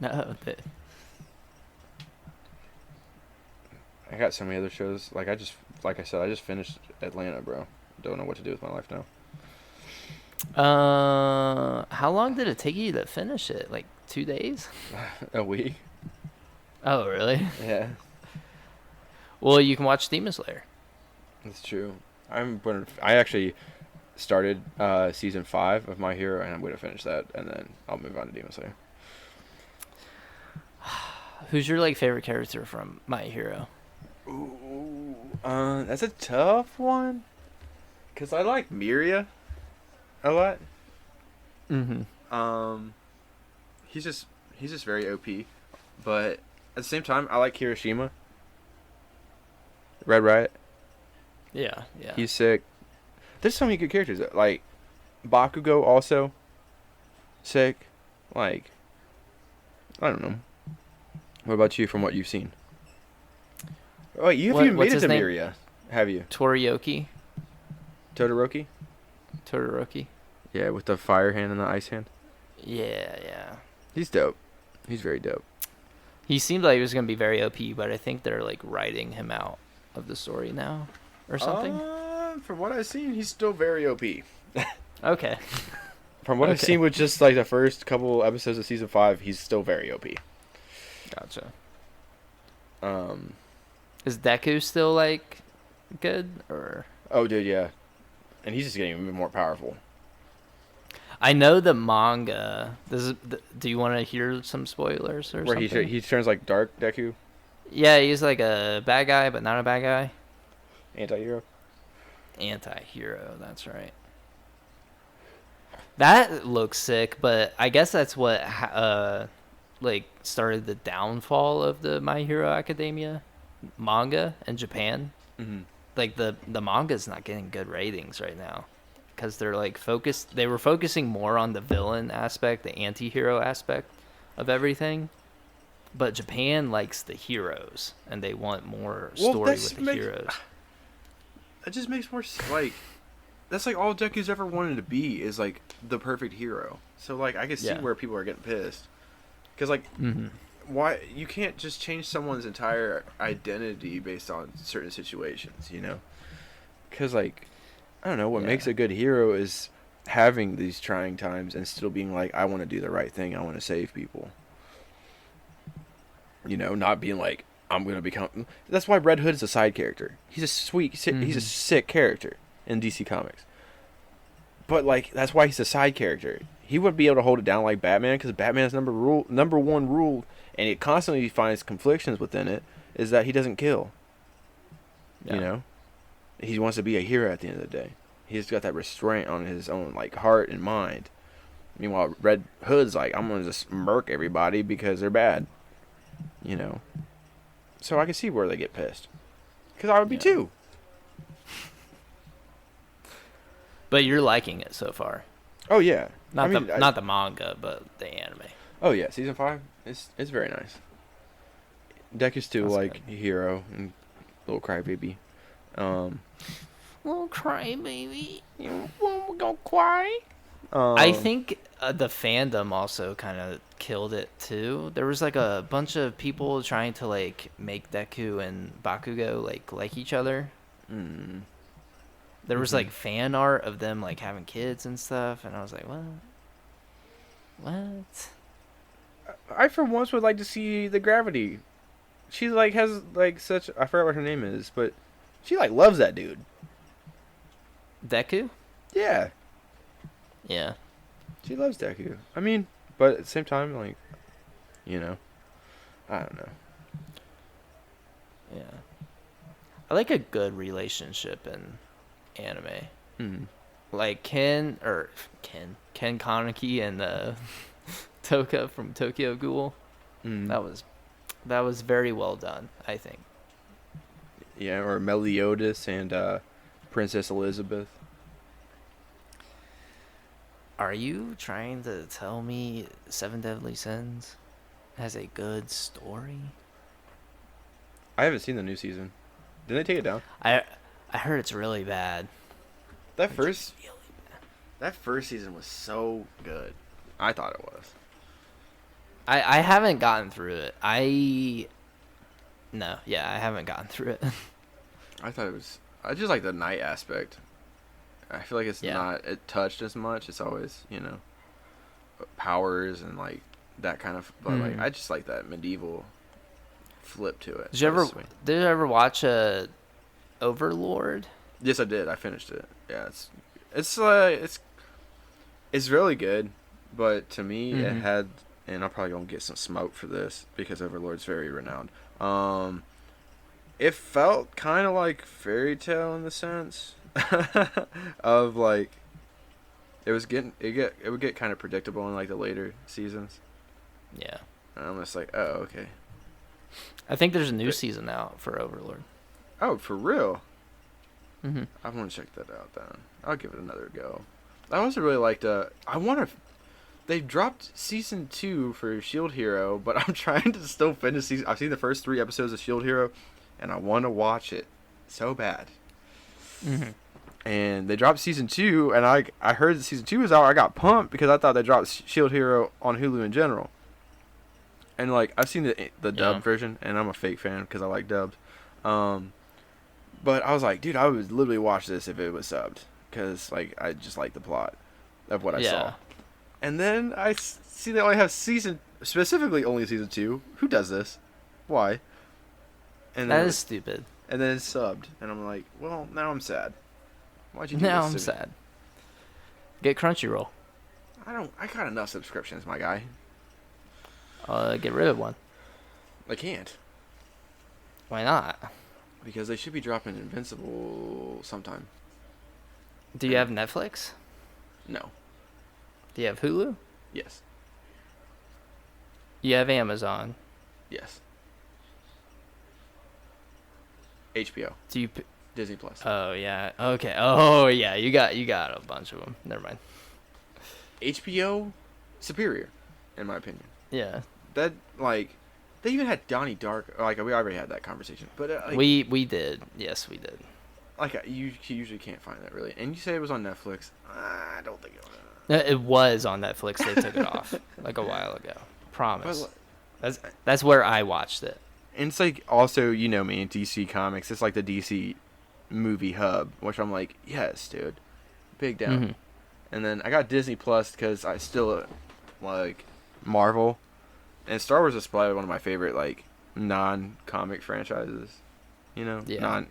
No. I got so many other shows. Like I said, I just finished Atlanta, bro. Don't know what to do with my life now. How long did it take you to finish it? Like 2 days? A week? Oh, really? Yeah, Well, you can watch Demon Slayer. that's true. I actually started season 5 of My Hero, and I'm going to finish that, and then I'll move on to Demon Slayer. Who's your like favorite character from My Hero? Ooh, that's a tough one. Cause I like Miria a lot. Mm-hmm. Um, he's just very OP, but at the same time, I like Hiroshima. Red Riot. Yeah, yeah. He's sick. There's so many good characters. Like Bakugo also sick. Like I don't know. What about you from what you've seen? Oh, you haven't even What's made it his to name? Miria, have you? Toriyuki. Todoroki? Todoroki. Yeah, with the fire hand and the ice hand. Yeah, yeah. He's dope. He's very dope. He seemed like he was gonna be very OP, but I think they're like writing him out of the story now, or something. From what I've seen, he's still very OP. Okay. From what I've Okay. seen with just like the first couple episodes of season 5, he's still very OP. Gotcha. Um. Is Deku still like good or? Oh, dude, yeah. And he's just getting even more powerful. I know the manga. Do you want to hear some spoilers or Where something? he turns like Dark Deku, Yeah, he's like a bad guy, but not a bad guy. anti-hero. Anti-hero. That's right. That looks sick, but I guess that's what like started the downfall of the My Hero Academia manga in Japan. Mm-hmm. Like the manga's not getting good ratings right now because they're like focused. They were focusing more on the villain aspect, the anti-hero aspect of everything. But Japan likes the heroes, and they want more story with the heroes. It just makes more like that's like all Deku's ever wanted to be is like the perfect hero. So like I can see where people are getting pissed because like why you can't just change someone's entire identity based on certain situations, you know? Because like I don't know what makes a good hero is having these trying times and still being like I want to do the right thing. I want to save people. You know, not being like I'm gonna become. That's why Red Hood is a side character. He's a he's a sick character in DC Comics. But like that's why he's a side character. He wouldn't be able to hold it down like Batman because Batman's number one rule, and it constantly finds conflictions within it. Is that he doesn't kill. Yeah. You know, he wants to be a hero at the end of the day. He's got that restraint on his own like heart and mind. Meanwhile, Red Hood's like I'm gonna just murk everybody because they're bad. You know, so I can see where they get pissed, because I would be too. But you're liking it so far. Oh yeah, Not the manga, but the anime. Oh yeah, season 5 it's very nice. Deku's still That's like good. a hero and little crybaby. Little crybaby. You gonna cry? I think the fandom also kind of killed it too. There was like a bunch of people trying to like make Deku and Bakugo like each other. There was like fan art of them like having kids and stuff, and I was like, what? I for once would like to see the Gravity. She like has like such I forgot what her name is, but she like loves that dude. Deku? Yeah. Yeah. She loves Deku. I mean, but at the same time, like, you know, I don't know. Yeah. I like a good relationship in anime. Like Ken Kaneki and Toka from Tokyo Ghoul. That was very well done, I think. Yeah, or Meliodas and Princess Elizabeth. Are you trying to tell me Seven Deadly Sins has a good story? I haven't seen the new season. Did they take it down? I heard it's really bad. That first season was so good. I thought it was. I haven't gotten through it. I haven't gotten through it. I thought it was. I just like the night aspect. I feel like it's not touched as much. It's always, you know, powers and like that kind of. But like, I just like that medieval flip to it. Did you ever watch Overlord? Yes, I did. I finished it. Yeah, it's really good, but to me it had, and I'm probably gonna get some smoke for this because Overlord's very renowned. It felt kind of like fairy tale in the sense of like it would get kind of predictable in like the later seasons. Yeah. And I'm just like, oh, okay. I think there's a new season out for Overlord. Oh, for real? Mm-hmm. I want to check that out then. I'll give it another go. I also really liked. They dropped season 2 for Shield Hero, but I'm trying to still finish season. I've seen the first 3 episodes of Shield Hero, and I want to watch it so bad. Mm-hmm. And they dropped season 2, and I heard that season 2 was out. I got pumped because I thought they dropped Shield Hero on Hulu in general. And like I've seen the dubbed version, and I'm a fake fan because I like dubbed. But I was like, dude, I would literally watch this if it was subbed because like I just like the plot of what I saw. And then I see they only have specifically only season 2. Who does this? Why? And that is stupid. And then it's subbed, and I'm like, well, now I'm sad. Why'd you do now this I'm to me? sad. Get Crunchyroll. I got enough subscriptions, my guy. Get rid of one. I can't. Why not? Because they should be dropping Invincible sometime. Do you have Netflix? No. Do you have Hulu? Yes. You have Amazon. Yes. HBO. Do you? Disney Plus. Oh yeah. Okay. Oh yeah. You got a bunch of them. Never mind. HBO, superior, in my opinion. Yeah. That like, they even had Donnie Dark. Like we already had that conversation, but like, we did. Yes, we did. Like you usually can't find that really. And you say it was on Netflix. I don't think it was. It was on Netflix. They took it off like a while ago. Promise. But, that's where I watched it. And it's like also, you know me, DC Comics. It's like the DC movie hub, which I'm like, yes, dude, big down. Mm-hmm. And then I got Disney Plus because I still like Marvel, and Star Wars is probably one of my favorite like non-comic franchises. You know,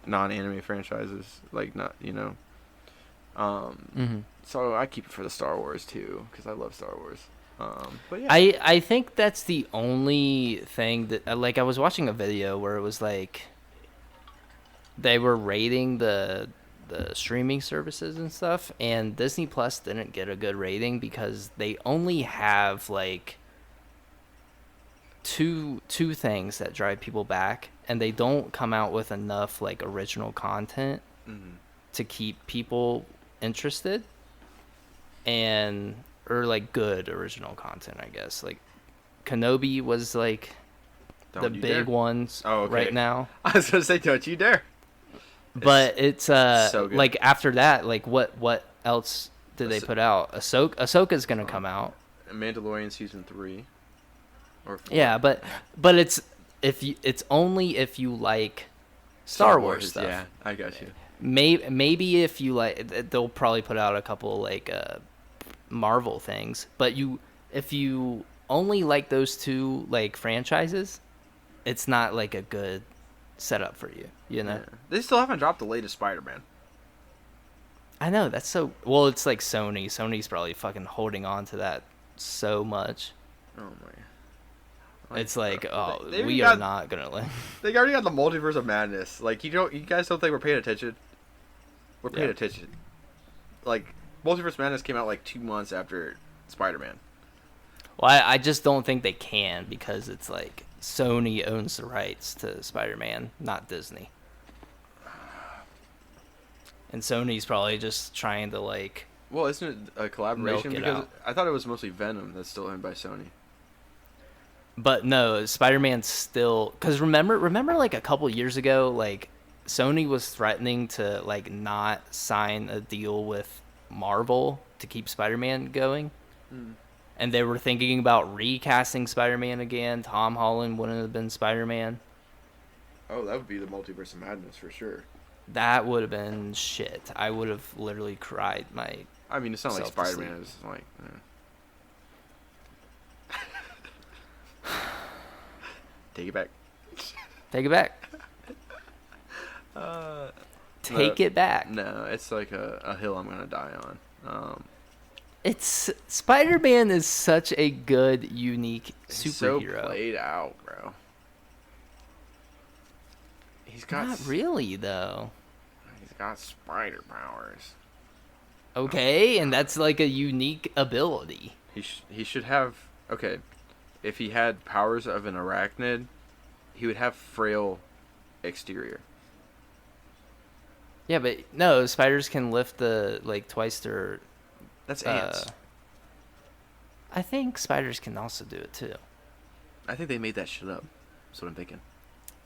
non-anime franchises, like not, you know. So I keep it for the Star Wars too because I love Star Wars. But yeah, I think that's the only thing that like I was watching a video where it was like they were rating the streaming services and stuff, and Disney Plus didn't get a good rating because they only have like two things that drive people back, and they don't come out with enough like original content to keep people interested, and or like good original content, I guess. Like Kenobi was like the big ones right now. I was gonna say, don't you dare. But it's so good. Like after that, like what else did they put out? Ahsoka's gonna come out. Mandalorian season 3 or 4. Yeah, but it's only if you like Star Wars stuff. Yeah, I got you. Maybe if you like, they'll probably put out a couple like Marvel things. But if you only like those two like franchises, it's not like a good setup for you. You know. Yeah. They still haven't dropped the latest Spider-Man. I know, that's so... Well, it's like Sony. Sony's probably fucking holding on to that so much. Oh, my. It's like, we are not going to let... They already got the Multiverse of Madness. Like, you guys don't think we're paying attention? We're paying attention. Like, Multiverse of Madness came out like 2 months after Spider-Man. Well, I just don't think they can because it's like Sony owns the rights to Spider-Man, not Disney. And Sony's probably just trying to like... Well, isn't it a collaboration? Because out. I thought it was mostly Venom that's still owned by Sony. But no, Spider-Man's still... Because remember like a couple years ago, like Sony was threatening to like not sign a deal with Marvel to keep Spider-Man going? And they were thinking about recasting Spider-Man again. Tom Holland wouldn't have been Spider-Man. Oh, that would be the Multiverse of Madness for sure. That would have been shit. I would have literally cried my... I mean, it's not like Spider-Man is like... Take it back. Take it back. Take it back. No, it's like a hill I'm gonna die on. It's... Spider-Man is such a good, unique superhero. So played out, bro. He's got... Not really, though. He's got spider powers. Okay, and that's like a unique ability. He should have. Okay, if he had powers of an arachnid, he would have frail exterior. Yeah, but no, spiders can lift the like twice their. That's ants. I think spiders can also do it too. I think they made that shit up. That's what I'm thinking.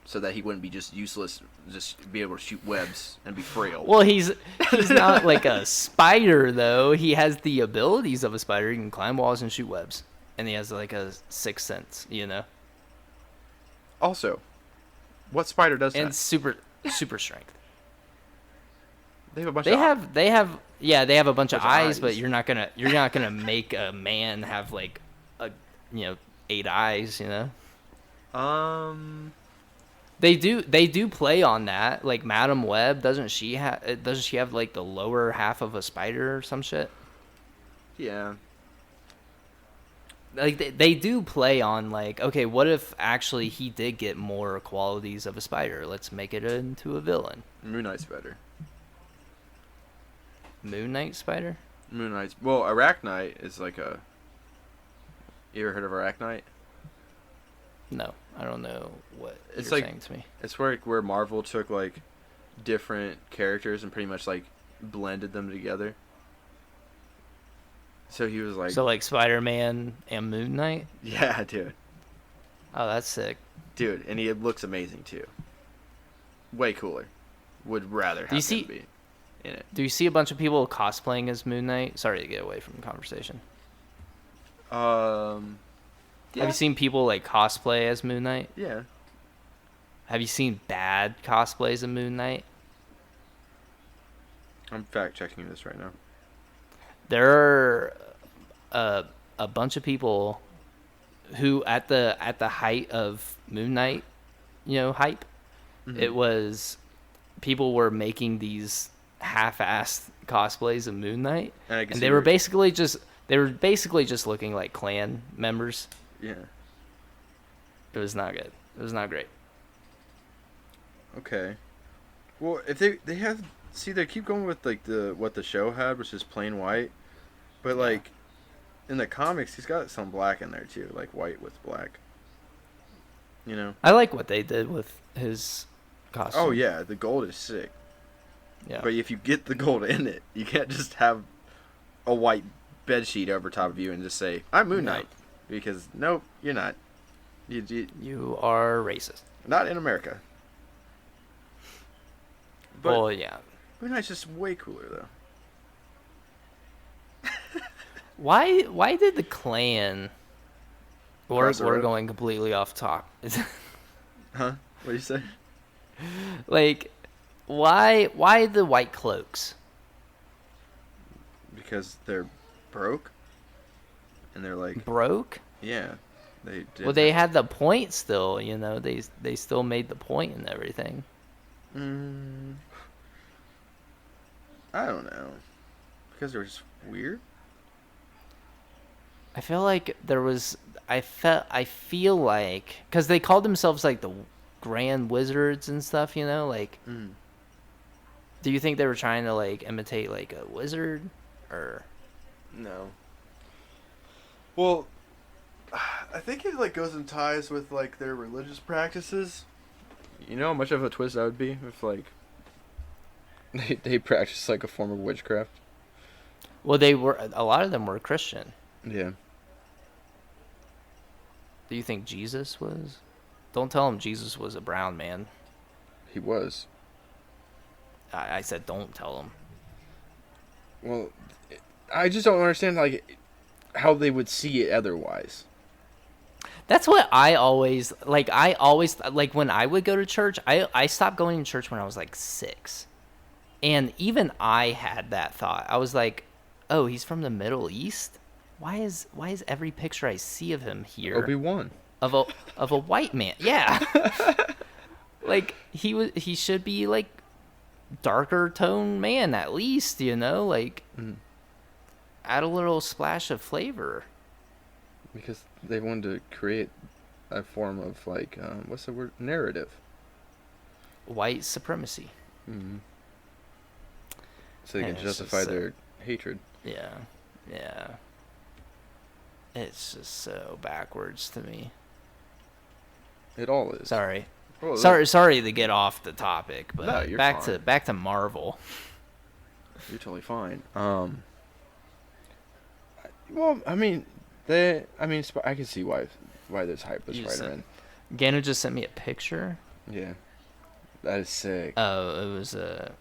So that he wouldn't be just useless, just be able to shoot webs and be frail. Well, he's not like a spider though. He has the abilities of a spider. He can climb walls and shoot webs, and he has like a sixth sense, you know. Also, what spider does And that? super strength. They have a bunch They of... have a bunch of eyes, eyes. but you're not gonna make a man have like a 8 eyes, you know. They do play on that. Like Madam Web, doesn't she have like the lower half of a spider or some shit? Yeah. Like they do play on like, okay, what if actually he did get more qualities of a spider? Let's make it into a villain. Moon Knight's better. Moon Knight spider? Moon Knight's... Well, Arachnite is like a... You ever heard of Arachnite? No, I don't know what It's you're like... saying to me. It's where Marvel took like different characters and pretty much like blended them together. So he was like... So like Spider-Man and Moon Knight? Yeah, dude. Oh, that's sick. Dude, and he looks amazing too. Way cooler. Would rather have him be in it. Do you see a bunch of people cosplaying as Moon Knight? Sorry to get away from the conversation. Yeah. Have you seen people like cosplay as Moon Knight? Yeah. Have you seen bad cosplays of Moon Knight? I'm fact checking this right now. There are a bunch of people who at the height of Moon Knight, hype, it was people were making these half-assed cosplays of Moon Knight, and they were basically just looking like clan members. Yeah. It was not good. It was not great. Okay. Well, if they have... See, they keep going with like what the show had, which is plain white. But like in the comics, he's got some black in there too, like white with black. You know? I like what they did with his costume. Oh yeah, the gold is sick. Yeah. But if you get the gold in it, you can't just have a white bed sheet over top of you and just say, "I'm Moon Knight." No. Because nope, you're not. You are racist. Not in America. But well, yeah. Moon Knight's just way cooler though. Why did the Klan... We're road? going completely off top. Huh? What do you say? Like, why the white cloaks? Because they're broke? And they're like... Broke? Yeah. They did. Well, they had the point still, They still made the point and everything. I don't know. Because they're just weird? I feel like there was... I feel like... Because they called themselves, like, the Grand Wizards and stuff, Like... Do you think they were trying to, like, imitate, like, a wizard? Or... No. Well, I think it, like, goes in ties with, like, their religious practices. You know how much of a twist that would be if, like... They practice, like, a form of witchcraft? Well, a lot of them were Christian. Yeah. Do you think Jesus was? Don't tell him Jesus was a brown man. He was. I said don't tell him. Well, I just don't understand, like, how they would see it otherwise. That's what I always, like, when I would go to church, I stopped going to church when I was, like, 6. And even I had that thought. I was like, oh, he's from the Middle East? Why is every picture I see of him here Obi-Wan. of a white man? Yeah. Like he should be like darker tone man at least, like add a little splash of flavor. Because they wanted to create a form of like what's the word? Narrative. White supremacy. So they can justify their hatred. Yeah. Yeah. It's just so backwards to me. It all is. Sorry. Well, Sorry to get off the topic, but No, you're back fine. to Marvel. You're totally fine. Well, I mean, I can see why there's hype with You just Spider-Man. Gannon just sent me a picture. Yeah, that is sick. Oh, it was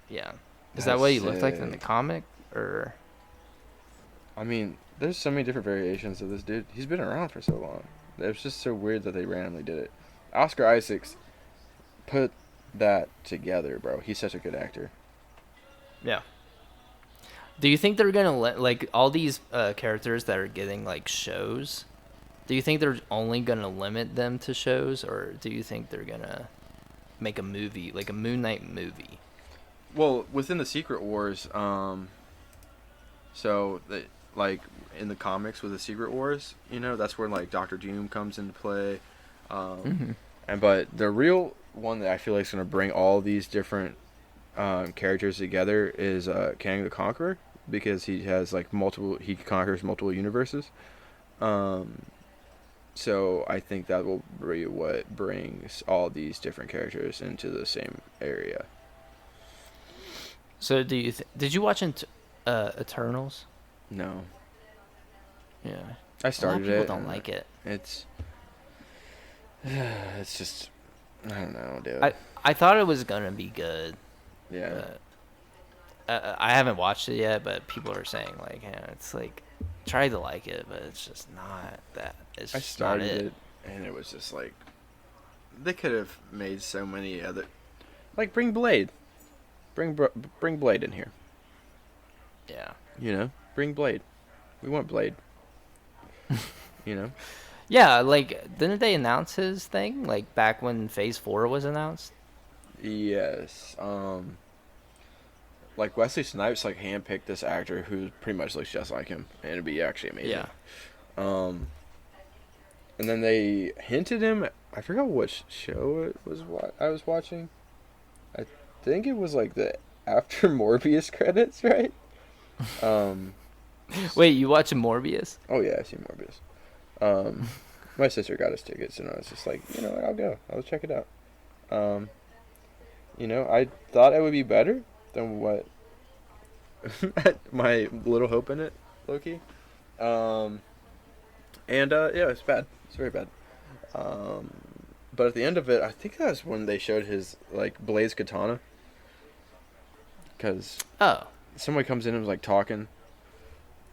yeah. Is that That's what he looked like in the sick. comic, or? I mean, there's so many different variations of this dude. He's been around for so long. It's just so weird that they randomly did it. Oscar Isaacs put that together, bro. He's such a good actor. Yeah. Do you think they're gonna let like all these characters that are getting like shows? Do you think they're only gonna limit them to shows, or do you think they're gonna make a movie, like a Moon Knight movie? Well, within the Secret Wars, so like in the comics with the Secret Wars, that's where like Doctor Doom comes into play, Mm-hmm. but the real one that I feel like is gonna bring all these different characters together is Kang the Conqueror, because he has like he conquers multiple universes. So I think that will be what brings all these different characters into the same area. So did you watch Eternals? No, Yeah. I A lot started of people it. don't like it. It's just, I don't know, dude. I thought it was gonna be good. Yeah. I haven't watched it yet, but people are saying like, yeah, it's like, try to like it, but it's just not that. It's I just not started it, and it was just like, they could have made so many other, like bring Blade, bring Blade in here. Yeah. Bring Blade. We want Blade. Yeah, like, didn't they announce his thing like back when Phase 4 was announced? Yes. Like Wesley Snipes like handpicked this actor who pretty much looks just like him, and it'd be actually amazing. Yeah. And then they hinted him. I forgot which show it was. What I was watching. I think it was like the after Morbius credits, right? Wait, you watching Morbius? Oh yeah, I see Morbius. My sister got us tickets, and I was just like, what, I'll go. I'll check it out. I thought it would be better than what my little hope in it, Loki. And yeah, it's bad. It's very bad. But at the end of it, I think that's when they showed his like Blaze katana. Because somebody comes in and was like talking,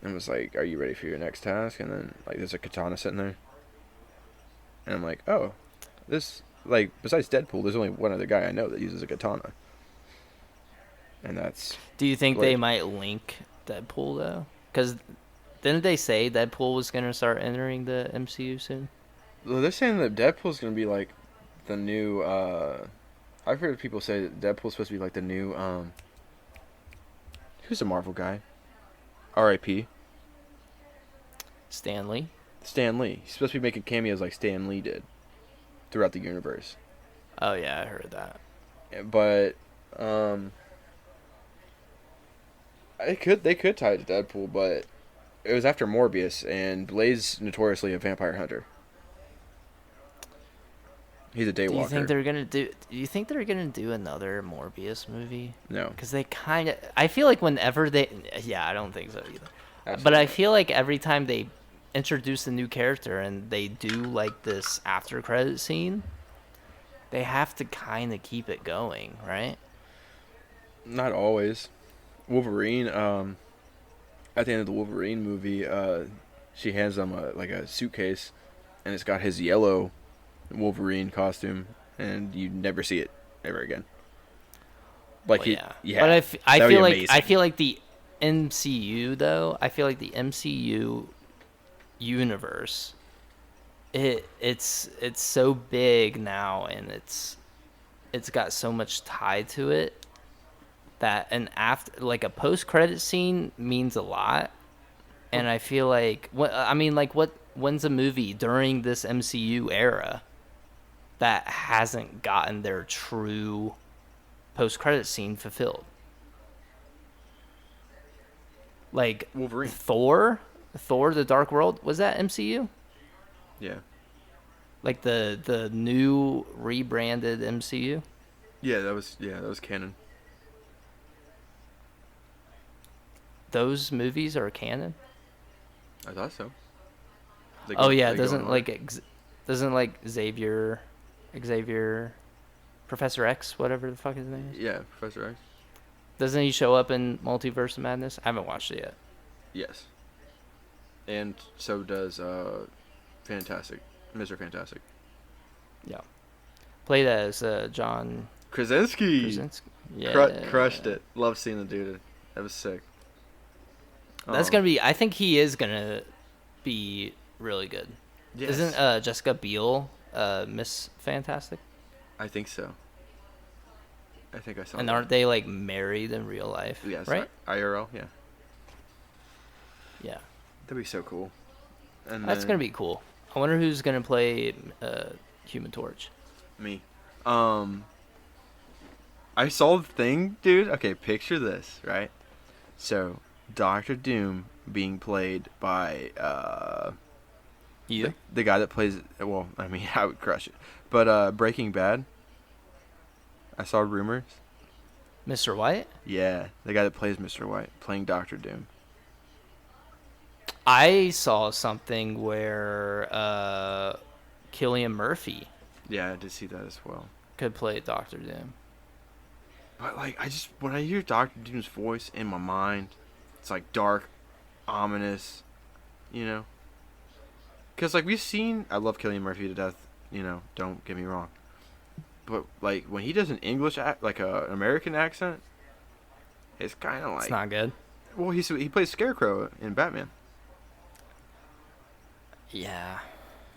and was like, "Are you ready for your next task?" And then like there's a katana sitting there, and I'm like, "Oh, this like besides Deadpool, there's only one other guy I know that uses a katana." And that's. Do you think Blade. they might link Deadpool though? Because didn't they say Deadpool was gonna start entering the MCU soon? Well, they're saying that Deadpool's gonna be like the new. I've heard people say that Deadpool's supposed to be like the new. Who's the Marvel guy? R.I.P. Stan Lee? Stan Lee. He's supposed to be making cameos like Stan Lee did throughout the universe. Oh yeah, I heard that. But they could tie it to Deadpool, but it was after Morbius, and Blade's notoriously a vampire hunter. He's a daywalker. Do you think they're gonna do another Morbius movie? No. Because they kind of. I feel like whenever they. Yeah, I don't think so either. Absolutely But I not. feel like every time they introduce a new character and they do like this after credit scene, they have to kind of keep it going, right? Not always. Wolverine. At the end of the Wolverine movie, she hands him a suitcase, and it's got his yellow Wolverine costume, and you never see it ever again. Like Well, yeah. But I That would feel be like amazing. the MCU though. I feel like the MCU universe. It's so big now, and it's got so much tied to it that an after like a post credit scene means a lot. And I feel like when's a movie during this MCU era that hasn't gotten their true post credit scene fulfilled? Like Wolverine. Thor, the Dark World, was that MCU? Yeah. Like the new rebranded MCU? Yeah, that was canon. Those movies are canon? I thought so. Oh yeah, they go in doesn't order. like doesn't like Xavier Professor X, whatever the fuck his name is? Yeah, Professor X. Doesn't he show up in Multiverse of Madness? I haven't watched it yet. Yes. And so does Fantastic, Mr. Fantastic. Yeah. Played as John Krasinski. Krasinski. Yeah. Crushed it. Love seeing the dude. That was sick. That's gonna be. I think he is gonna be really good. Yes. Isn't Jessica Biel Miss Fantastic? I think so. I think I saw. And that. aren't they like married in real life? Yes. Right. IRL. Yeah. Yeah. That'd be so cool. And That's gonna be cool. I wonder who's gonna play Human Torch. me. I saw the thing, dude. Okay, picture this, right? So, Doctor Doom being played by You? the guy that plays. Well, I mean, I would crush it. But Breaking Bad. I saw rumors. Mr. White? Yeah, the guy that plays Mr. White playing Doctor Doom. I saw something where Cillian Murphy Yeah, I did see that as well. could play Doctor Doom. But like, when I hear Doctor Doom's voice in my mind, it's like dark, ominous, you know. Because like we've seen, I love Cillian Murphy to death. You know, don't get me wrong. But like when he does an English like an American accent, it's kind of like It's not good. Well, he plays Scarecrow in Batman. Yeah.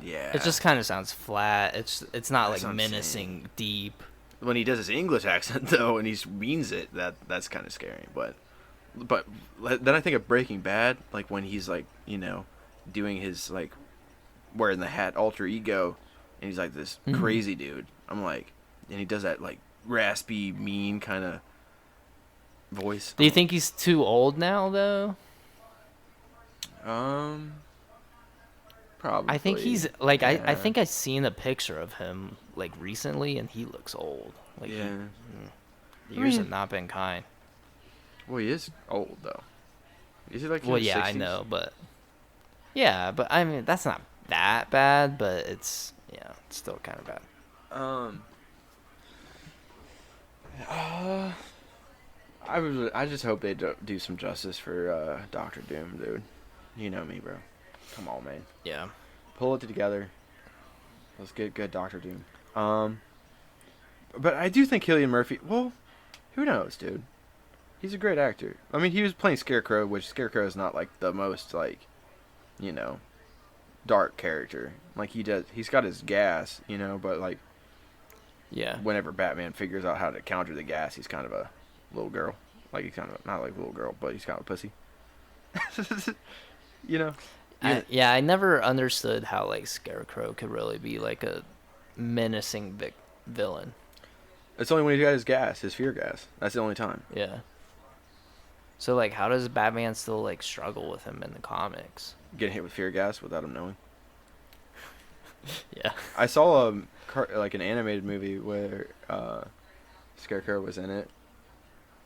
Yeah. It just kind of sounds flat. It's not That's like what I'm menacing, deep. when he does his English accent though, and he means it, that's kind of scary. But then I think of Breaking Bad, like when he's like, you know, doing his like wearing the hat alter ego, and he's like this crazy dude. I'm like, and he does that like raspy, mean kind of voice. Do you think he's too old now, though? Probably. I think he's like Yeah. I think I've seen a picture of him like recently, and he looks old. Like Yeah. the years mean- have not been kind. Well, he is old though. Is he like? in Well, his yeah, 60s? I know, but I mean that's not that bad, but it's still kind of bad. I just hope they do some justice for Doctor Doom, dude. You know me, bro. Come on, man. Yeah. Pull it together. Let's get good Doctor Doom. But I do think Cillian Murphy. Well, who knows, dude? He's a great actor. I mean, he was playing Scarecrow, which Scarecrow is not like the most like, you know, dark character. Like he's got his gas, you know, but like Yeah. whenever Batman figures out how to counter the gas, he's kind of a little girl. Like he's kind of not like a little girl, but he's kind of a pussy. You know. I never understood how like Scarecrow could really be like a menacing villain. It's only when he's got his gas, his fear gas. That's the only time. Yeah. So like, how does Batman still like struggle with him in the comics? Getting hit with fear gas without him knowing. Yeah. I saw like an animated movie where Scarecrow was in it.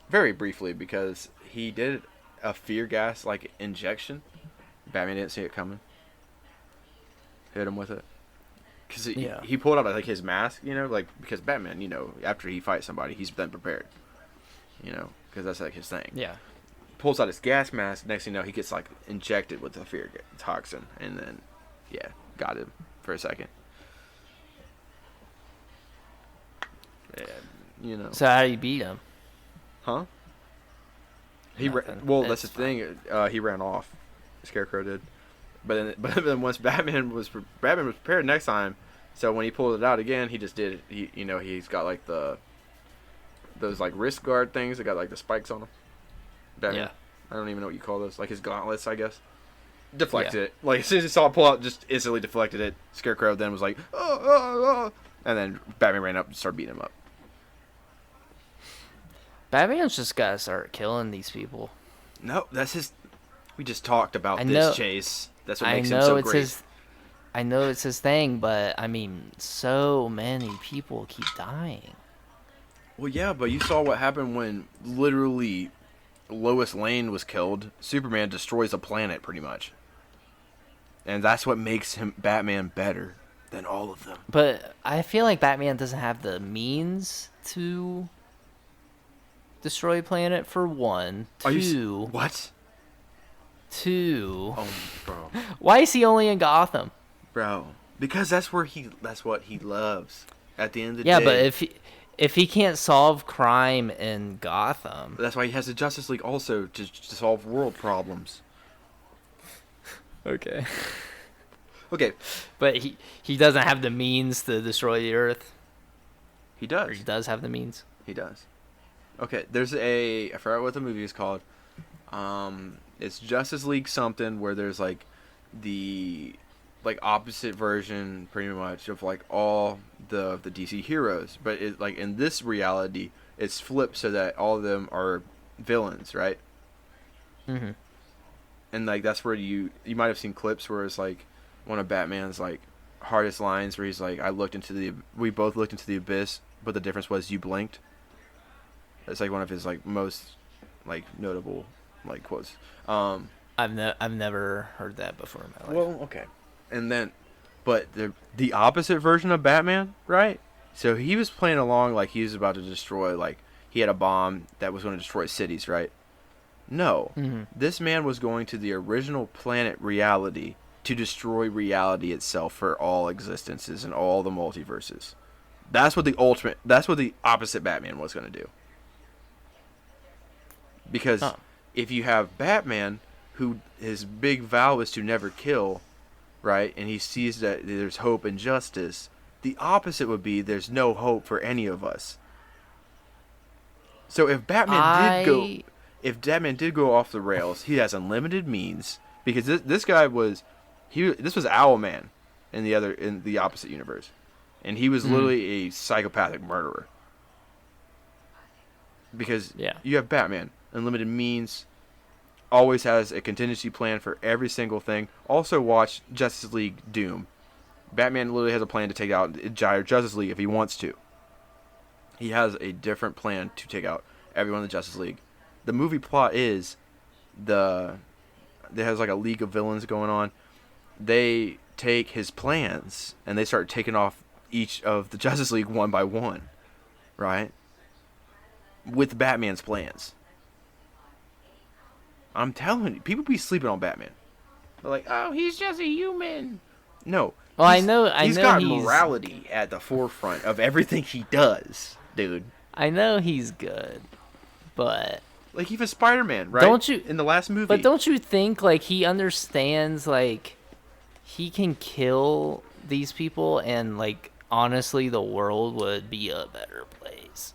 Very briefly, because he did a fear gas like injection. Batman didn't see it coming. Hit him with it. Because he pulled out like his mask, you know, like because Batman, you know, after he fights somebody, he's then prepared. You know, because that's like his thing. Yeah. Pulls out his gas mask. Next thing you know, he gets like injected with the fear toxin, and then got him for a second. Yeah, you know. So how do you beat him? Huh? Nothing. Well, that's the It's thing. He ran off. Scarecrow did. But then once Batman was prepared next time, so when he pulled it out again, he just did it. He's got like those like wrist guard things that got like the spikes on them. Batman. Yeah. I don't even know what you call those. Like his gauntlets, I guess. Deflected Yeah. it. Like as soon as he saw it pull out, just instantly deflected it. Scarecrow then was like, oh. And then Batman ran up and started beating him up. Batman's just gotta start killing these people. No, that's his. We just talked about I this, know- Chase. That's what I makes him know so it's great. I know it's his thing, but I mean, so many people keep dying. Well, yeah, but you saw what happened when literally Lois Lane was killed. Superman destroys a planet, pretty much. And that's what makes him Batman better than all of them. But I feel like Batman doesn't have the means to destroy a planet, for one. Two. What? Two. Oh, bro. Why is he only in Gotham? Bro. Because that's what he loves. At the end of the Yeah, day. but if he can't solve crime in Gotham, That's why he has the Justice League also to solve world problems. okay. Okay. But he doesn't have the means to destroy the Earth. He Or does. he does have the means. He does. Okay, there's I forgot what the movie is called. It's Justice League something where there's like the opposite version pretty much of like all the DC heroes, but it like in this reality it's flipped so that all of them are villains, right? Mm-hmm. And like that's where you might have seen clips where it's like one of Batman's like hardest lines where he's like, we both looked into the abyss, but the difference was you blinked. It's like one of his like most like notable like quotes. I've never heard that before in my life. Well, okay. And then, but the opposite version of Batman, right? So he was playing along like he was about to destroy, like he had a bomb that was going to destroy cities, right? No. Mm-hmm. This man was going to the original planet reality to destroy reality itself for all existences and all the multiverses. That's what the opposite Batman was going to do. Because if you have Batman, who his big vow is to never kill, right, and he sees that there's hope and justice, the opposite would be there's no hope for any of us. So if Batman did go off the rails, he has unlimited means, because this guy was this was Owlman in the opposite universe, and he was literally a psychopathic murderer. Because you have Batman, unlimited means, always has a contingency plan for every single thing. Also watch Justice League Doom. Batman literally has a plan to take out the entire Justice League if he wants to. He has a different plan to take out everyone in the Justice League. The movie plot is there has like a league of villains going on. They take his plans and they start taking off each of the Justice League one by one, right? With Batman's plans. I'm telling you, people be sleeping on Batman. They're like, oh, he's just a human. No. Well, I know he's got morality at the forefront of everything he does, dude. I know he's good, but like even Spider-Man, right? Don't you in the last movie? But don't you think like he understands like he can kill these people and like honestly the world would be a better place.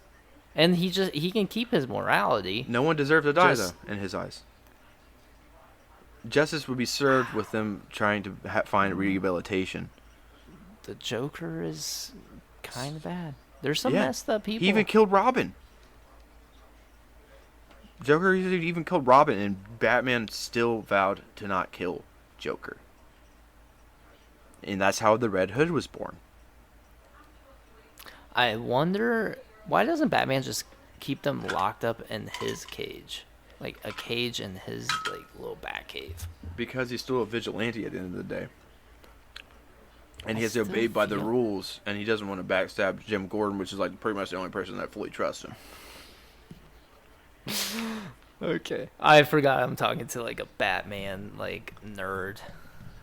And he can keep his morality. No one deserves to die though in his eyes. Justice would be served with them trying to find rehabilitation. The Joker is kind of bad. There's some messed up people. He even killed Robin. Joker even killed Robin, and Batman still vowed to not kill Joker. And that's how the Red Hood was born. I wonder, why doesn't Batman just keep them locked up in his cage? Like a cage in his like little bat cave. Because he's still a vigilante at the end of the day. And he has to obey by the rules, and he doesn't want to backstab Jim Gordon, which is like pretty much the only person that fully trusts him. Okay. I forgot I'm talking to like a Batman like nerd.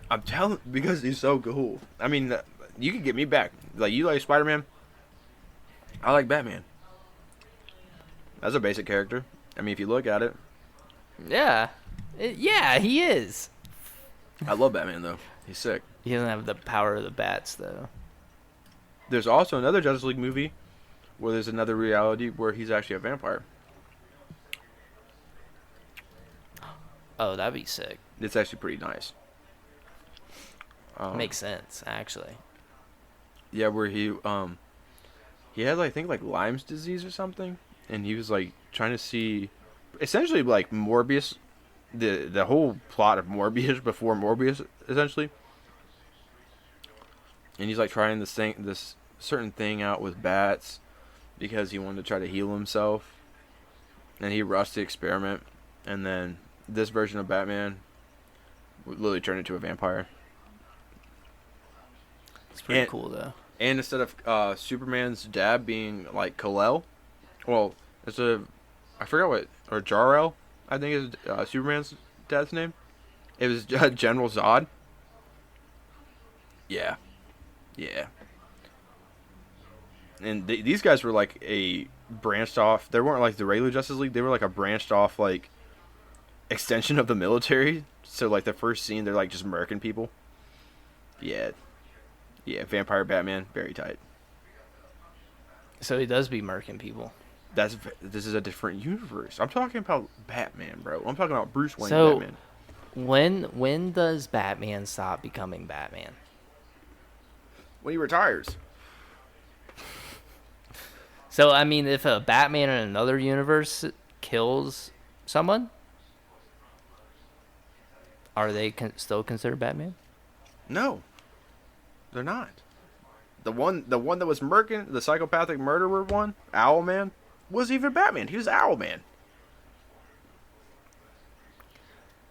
I'm telling, because he's so cool. I mean, you can get me back. Like, you like Spider-Man? I like Batman. That's a basic character. I mean, if you look at it. Yeah. Yeah, he is. I love Batman, though. He's sick. He doesn't have the power of the bats, though. There's also another Justice League movie where there's another reality where he's actually a vampire. Oh, that'd be sick. It's actually pretty nice. Makes sense, actually. Yeah, where he had, I think, like Lyme's disease or something, and he was like trying to see, essentially like Morbius the whole plot of Morbius before Morbius, essentially. And he's like trying this certain thing out with bats because he wanted to try to heal himself. And he rushed the experiment. And then this version of Batman would literally turn into a vampire. It's pretty cool, though. And instead of Superman's dad being like Kal-El, well, I forgot what, or Jor-El, I think is Superman's dad's name. It was General Zod. Yeah. Yeah. And these guys were like a branched off, they weren't like the regular Justice League, they were like a branched off like extension of the military. So like the first scene, they're like just murking people. Yeah. Yeah, Vampire Batman, very tight. So he does be murking people. This is a different universe. I'm talking about Batman, bro. I'm talking about Bruce Wayne So, Batman. when does Batman stop becoming Batman? When he retires. So, I mean, if a Batman in another universe kills someone, are they still considered Batman? No. They're not. The one that was murking, the psychopathic murderer one, Owlman, was even Batman. He was Owlman.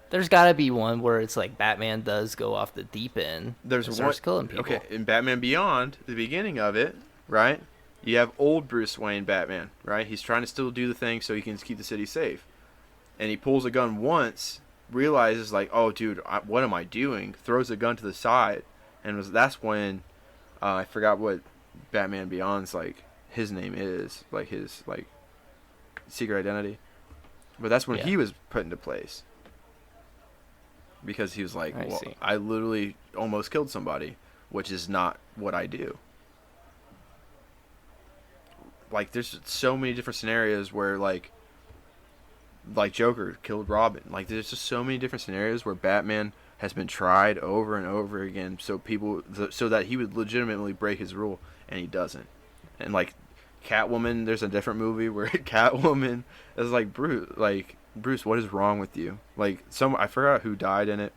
There's got to be one where it's like Batman does go off the deep end. There's and one starts killing people. Okay, in Batman Beyond, the beginning of it, right? You have old Bruce Wayne Batman, right? He's trying to still do the thing so he can keep the city safe. And he pulls a gun once, realizes like, oh, dude, what am I doing? Throws the gun to the side. And that's when I forgot what Batman Beyond's like his name is, like his like secret identity. But that's when he was put into place. Because he was like, I literally almost killed somebody, which is not what I do. Like there's so many different scenarios where like Joker killed Robin. Like there's just so many different scenarios where Batman has been tried over and over again so that he would legitimately break his rule, and he doesn't. And like Catwoman, there's a different movie where Catwoman is like, Bruce, what is wrong with you? Like I forgot who died in it,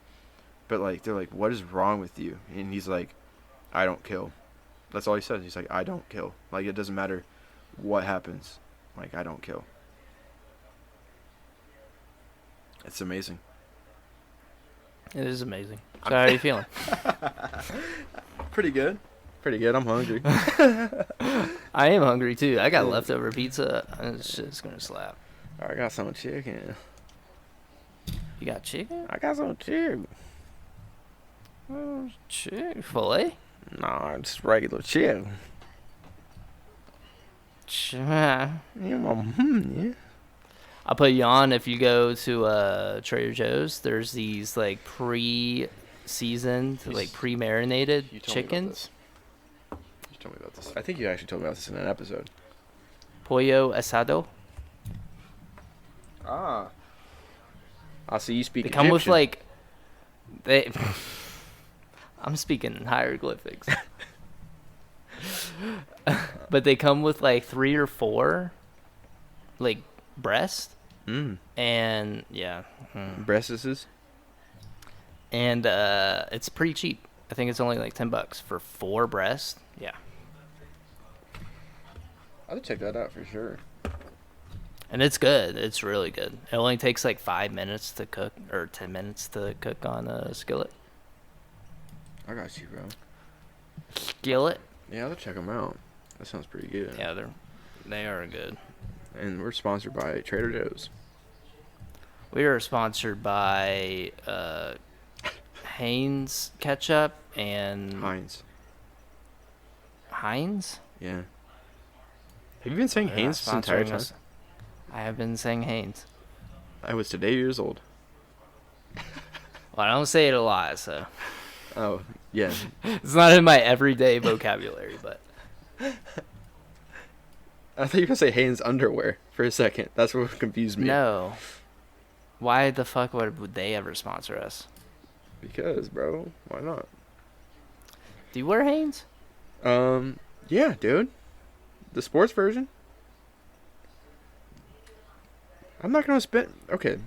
but like they're like, what is wrong with you? And he's like, I don't kill. That's all he says. He's like, I don't kill. Like it doesn't matter what happens. Like I don't kill. It's amazing. It is amazing. So how are you feeling? Pretty good. Pretty good. I'm hungry. I am hungry too. I got leftover pizza. This shit's gonna slap. I got some chicken. You got chicken? I got some chicken. Chicken filet? Nah, just regular chicken. Yeah. Yeah. I'll put you on if you go to Trader Joe's. There's these like pre-seasoned, like pre-marinated chickens. You told me about this. I think you actually told me about this in an episode. Pollo asado. Ah. I see you speak They Egyptian. come with like I'm speaking in hieroglyphics. But they come with like 3 or 4 like breast. And yeah. Breastises. And it's pretty cheap. I think it's only like $10 for 4 breasts. Yeah. I'll check that out for sure. And it's good. It's really good. It only takes like 5 minutes to cook, or 10 minutes to cook on a skillet. I got you, bro. Skillet? Yeah, I'll check them out. That sounds pretty good. Yeah, they are good. And we're sponsored by Trader Joe's. We are sponsored by Heinz ketchup and Heinz? Yeah. Have you been saying Heinz this entire time? I have been saying Heinz. I was today years old. Well, I don't say it a lot, so. Oh, yeah. It's not in my everyday vocabulary, but. I thought you were going to say Hanes underwear for a second. That's what confused me. No. Why the fuck would they ever sponsor us? Because, bro. Why not? Do you wear Hanes? Yeah, dude. The sports version. I'm not going to spend... Okay.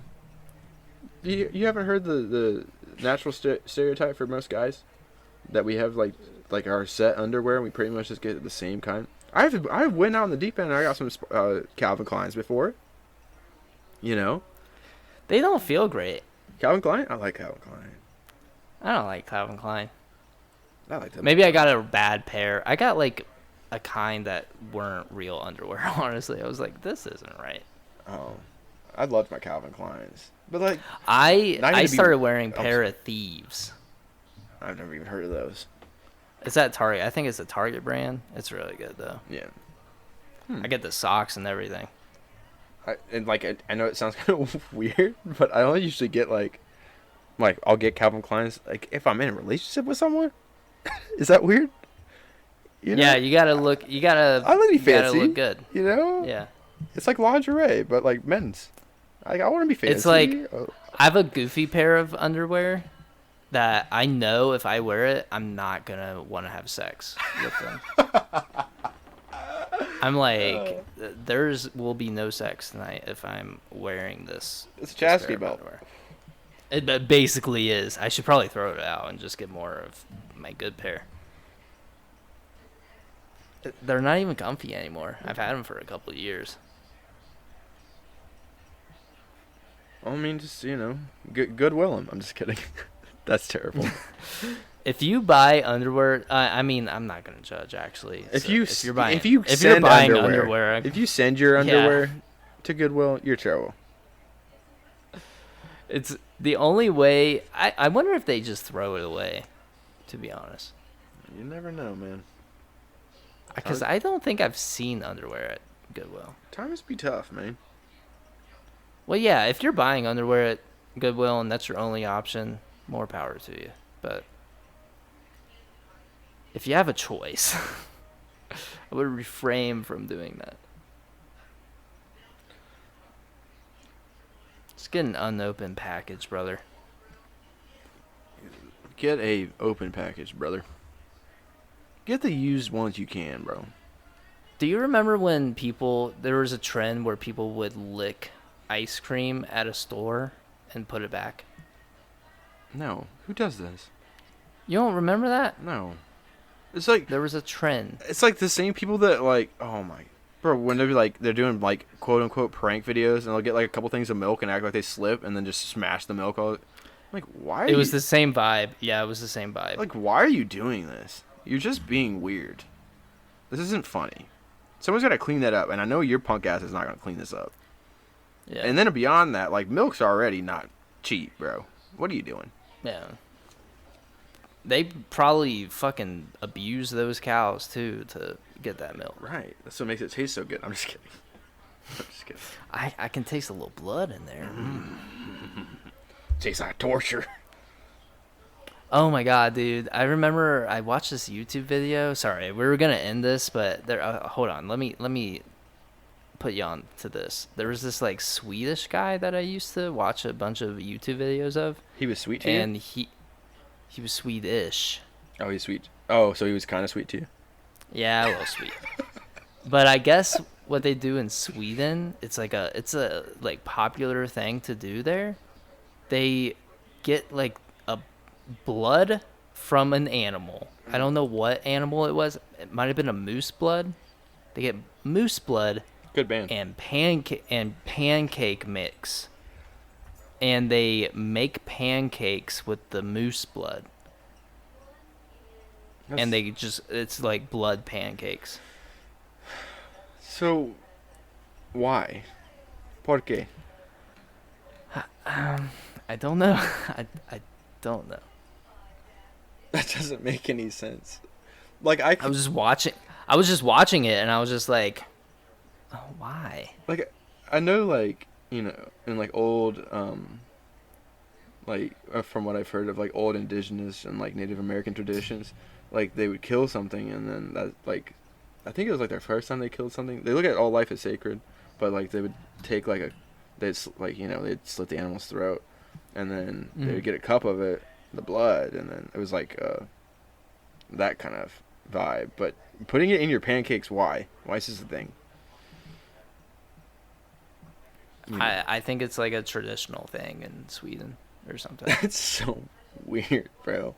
You haven't heard the natural stereotype for most guys that we have like our set underwear and we pretty much just get the same kind. I went out in the deep end and I got some Calvin Kleins before. You know, They don't feel great. Calvin Klein. I like Calvin Klein. I don't like Calvin Klein. I like them. Maybe I got a bad pair. I got like a kind that weren't real underwear. Honestly, I was like, this isn't right. Oh, I loved my Calvin Kleins, but like I started wearing Pair of Thieves. I've never even heard of those. It's at Target. I think it's a Target brand. It's really good though. Yeah. I get the socks and everything. I know it sounds kind of weird, but I only usually get like I'll get Calvin Klein's like if I'm in a relationship with someone. Is that weird? You know? Yeah, you gotta look. You gotta. I like to be fancy. Gotta look good. You know? Yeah. It's like lingerie, but like men's. I want to be fancy. It's like I have a goofy pair of underwear that I know if I wear it, I'm not gonna want to have sex with them. I'm like, there's will be no sex tonight if I'm wearing this. It's a chastity belt. Underwear. It basically is. I should probably throw it out and just get more of my good pair. They're not even comfy anymore. I've had them for a couple of years. I mean, just goodwill them. I'm just kidding. That's terrible. If you buy underwear, I mean, I'm not gonna judge actually. If So you if you're buying underwear, if you send your underwear to Goodwill, you're terrible. it's the only way. I wonder if they just throw it away. To be honest, You never know, man. because I don't think I've seen underwear at Goodwill. Times be tough, man. Well, yeah, if you're buying underwear at Goodwill and that's your only option, more power to you. But if you have a choice, I would refrain from doing that. Just get an unopened package, brother. Get a open package, brother. Get the used ones you can, bro. Do you remember when there was a trend where people would lick ice cream at a store and put it back? No. Who does this? You don't remember that? No. It's like There was a trend. it's like the same people that like, oh my, bro, when they're doing like quote unquote prank videos and they'll get like a couple things of milk and act like they slip and then just smash the milk all. Like, why? It was the same vibe. Yeah, it was the same vibe. Like, why are you doing this? You're just being weird. This isn't funny. Someone's got to clean that up, and I know your punk ass is not going to clean this up. Yeah. And then beyond that, like, milk's already not cheap, bro. What are you doing? Yeah. They probably fucking abuse those cows too to get that milk. Right. That's what makes it taste so good. I'm just kidding. I'm just kidding. I can taste a little blood in there. Tastes like torture. Oh my god, dude! I remember I watched this YouTube video. Sorry, we were gonna end this, but there. Hold on, let me put you on to this. There was this like Swedish guy that I used to watch a bunch of YouTube videos of. He was sweet to you? And he was Swedish. Oh, he's sweet. Oh, so he was kind of sweet to you? Yeah, a little sweet. But I guess what they do in Sweden, it's a like popular thing to do there. They get like a blood from an animal. I don't know what animal it was. It might have been a moose blood. They get moose blood. Good band. And pancake mix. And they make pancakes with the moose blood. And it's like blood pancakes. So, why? ¿Por qué? I don't know. I don't know. That doesn't make any sense. Like I was just watching it, and I was just like, oh, why? Like, I know, like, you know, in like old, from what I've heard of like old indigenous and like Native American traditions, like they would kill something and then that like, I think it was like their first time they killed something. They look at all life as sacred, but like they would take they'd slit the animal's throat, and then they would get a cup of it, the blood, and then it was like that kind of vibe. But putting it in your pancakes, why? Why is this a thing? you know. I think it's like a traditional thing in Sweden or something. That's so weird, bro.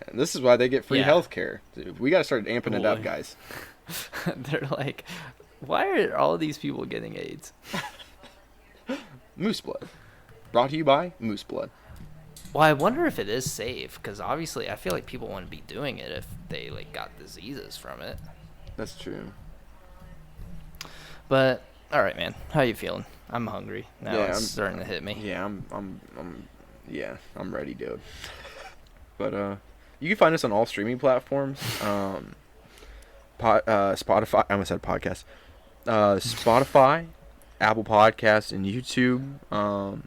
And this is why they get free Yeah. health care. We got to start amping it up, Boy. guys. They're like, why are all these people getting AIDS? Moose blood. Brought to you by Moose blood. Well, I wonder if it is safe, because obviously I feel like people wouldn't be doing it if they like got diseases from it. That's true. But all right, man, how you feeling? I'm hungry now. Yeah, It's I'm- starting to hit me. Yeah, I'm ready, dude. But you can find us on all streaming platforms. Spotify. I almost said podcast. Spotify, Apple Podcasts, and YouTube.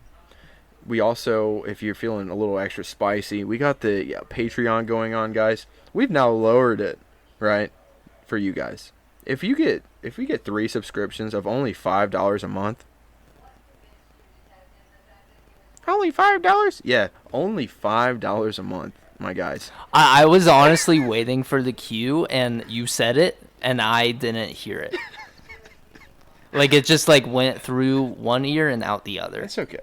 We also, if you're feeling a little extra spicy, we got the Patreon going on, guys. We've now lowered it, right, for you guys. If we get 3 subscriptions of only $5 a month. Only $5? Yeah, only $5 a month, my guys. I was honestly waiting for the cue, and you said it, and I didn't hear it. Like it just like went through one ear and out the other. It's okay.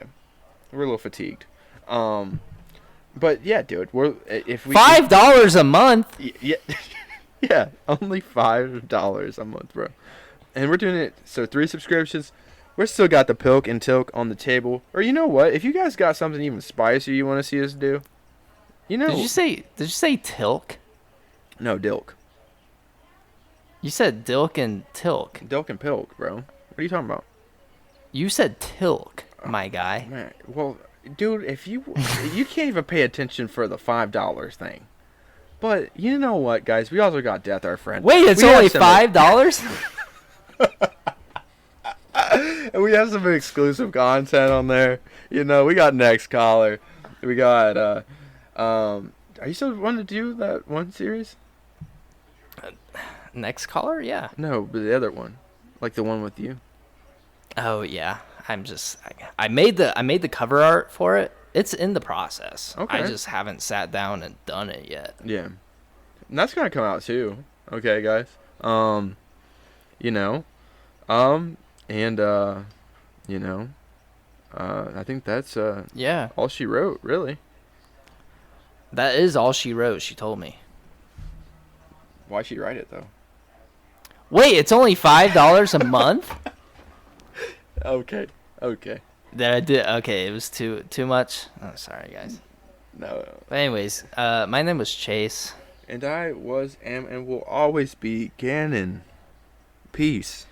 We're a little fatigued. But yeah, dude, if we $5 a month. Yeah, yeah, only $5 a month, bro. And we're doing it. So 3 subscriptions. We're still got the PILK and DILK on the table. Or you know what? If you guys got something even spicier you want to see us do, you know. Did you say tilk? No, DILK. You said dilk and tilk. DILK and PILK, bro. What are you talking about? You said tilk, my guy. Man, well, dude, if you can't even pay attention for the $5 thing. But you know what, guys? We also got Death, our friend. Wait, it's We have only some- $5? And we have some exclusive content on there. You know, we got Next Caller. We got are you still wanting to do that one series? Next caller? Yeah. No, but the other one. Like the one with you. Oh yeah. I made the cover art for it. It's in the process. Okay. I just haven't sat down and done it yet. Yeah. And that's gonna come out too. Okay, guys. You know. And you know. I think that's Yeah. all she wrote, really. That is all she wrote, she told me. Why'd she write it though? Wait, it's only $5 a month? Okay. That I did. Okay, it was too much. Oh, sorry, guys. No. But anyways, my name was Chase. And I am, and will always be Gannon. Peace.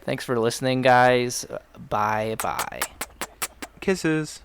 Thanks for listening, guys. Bye. Kisses.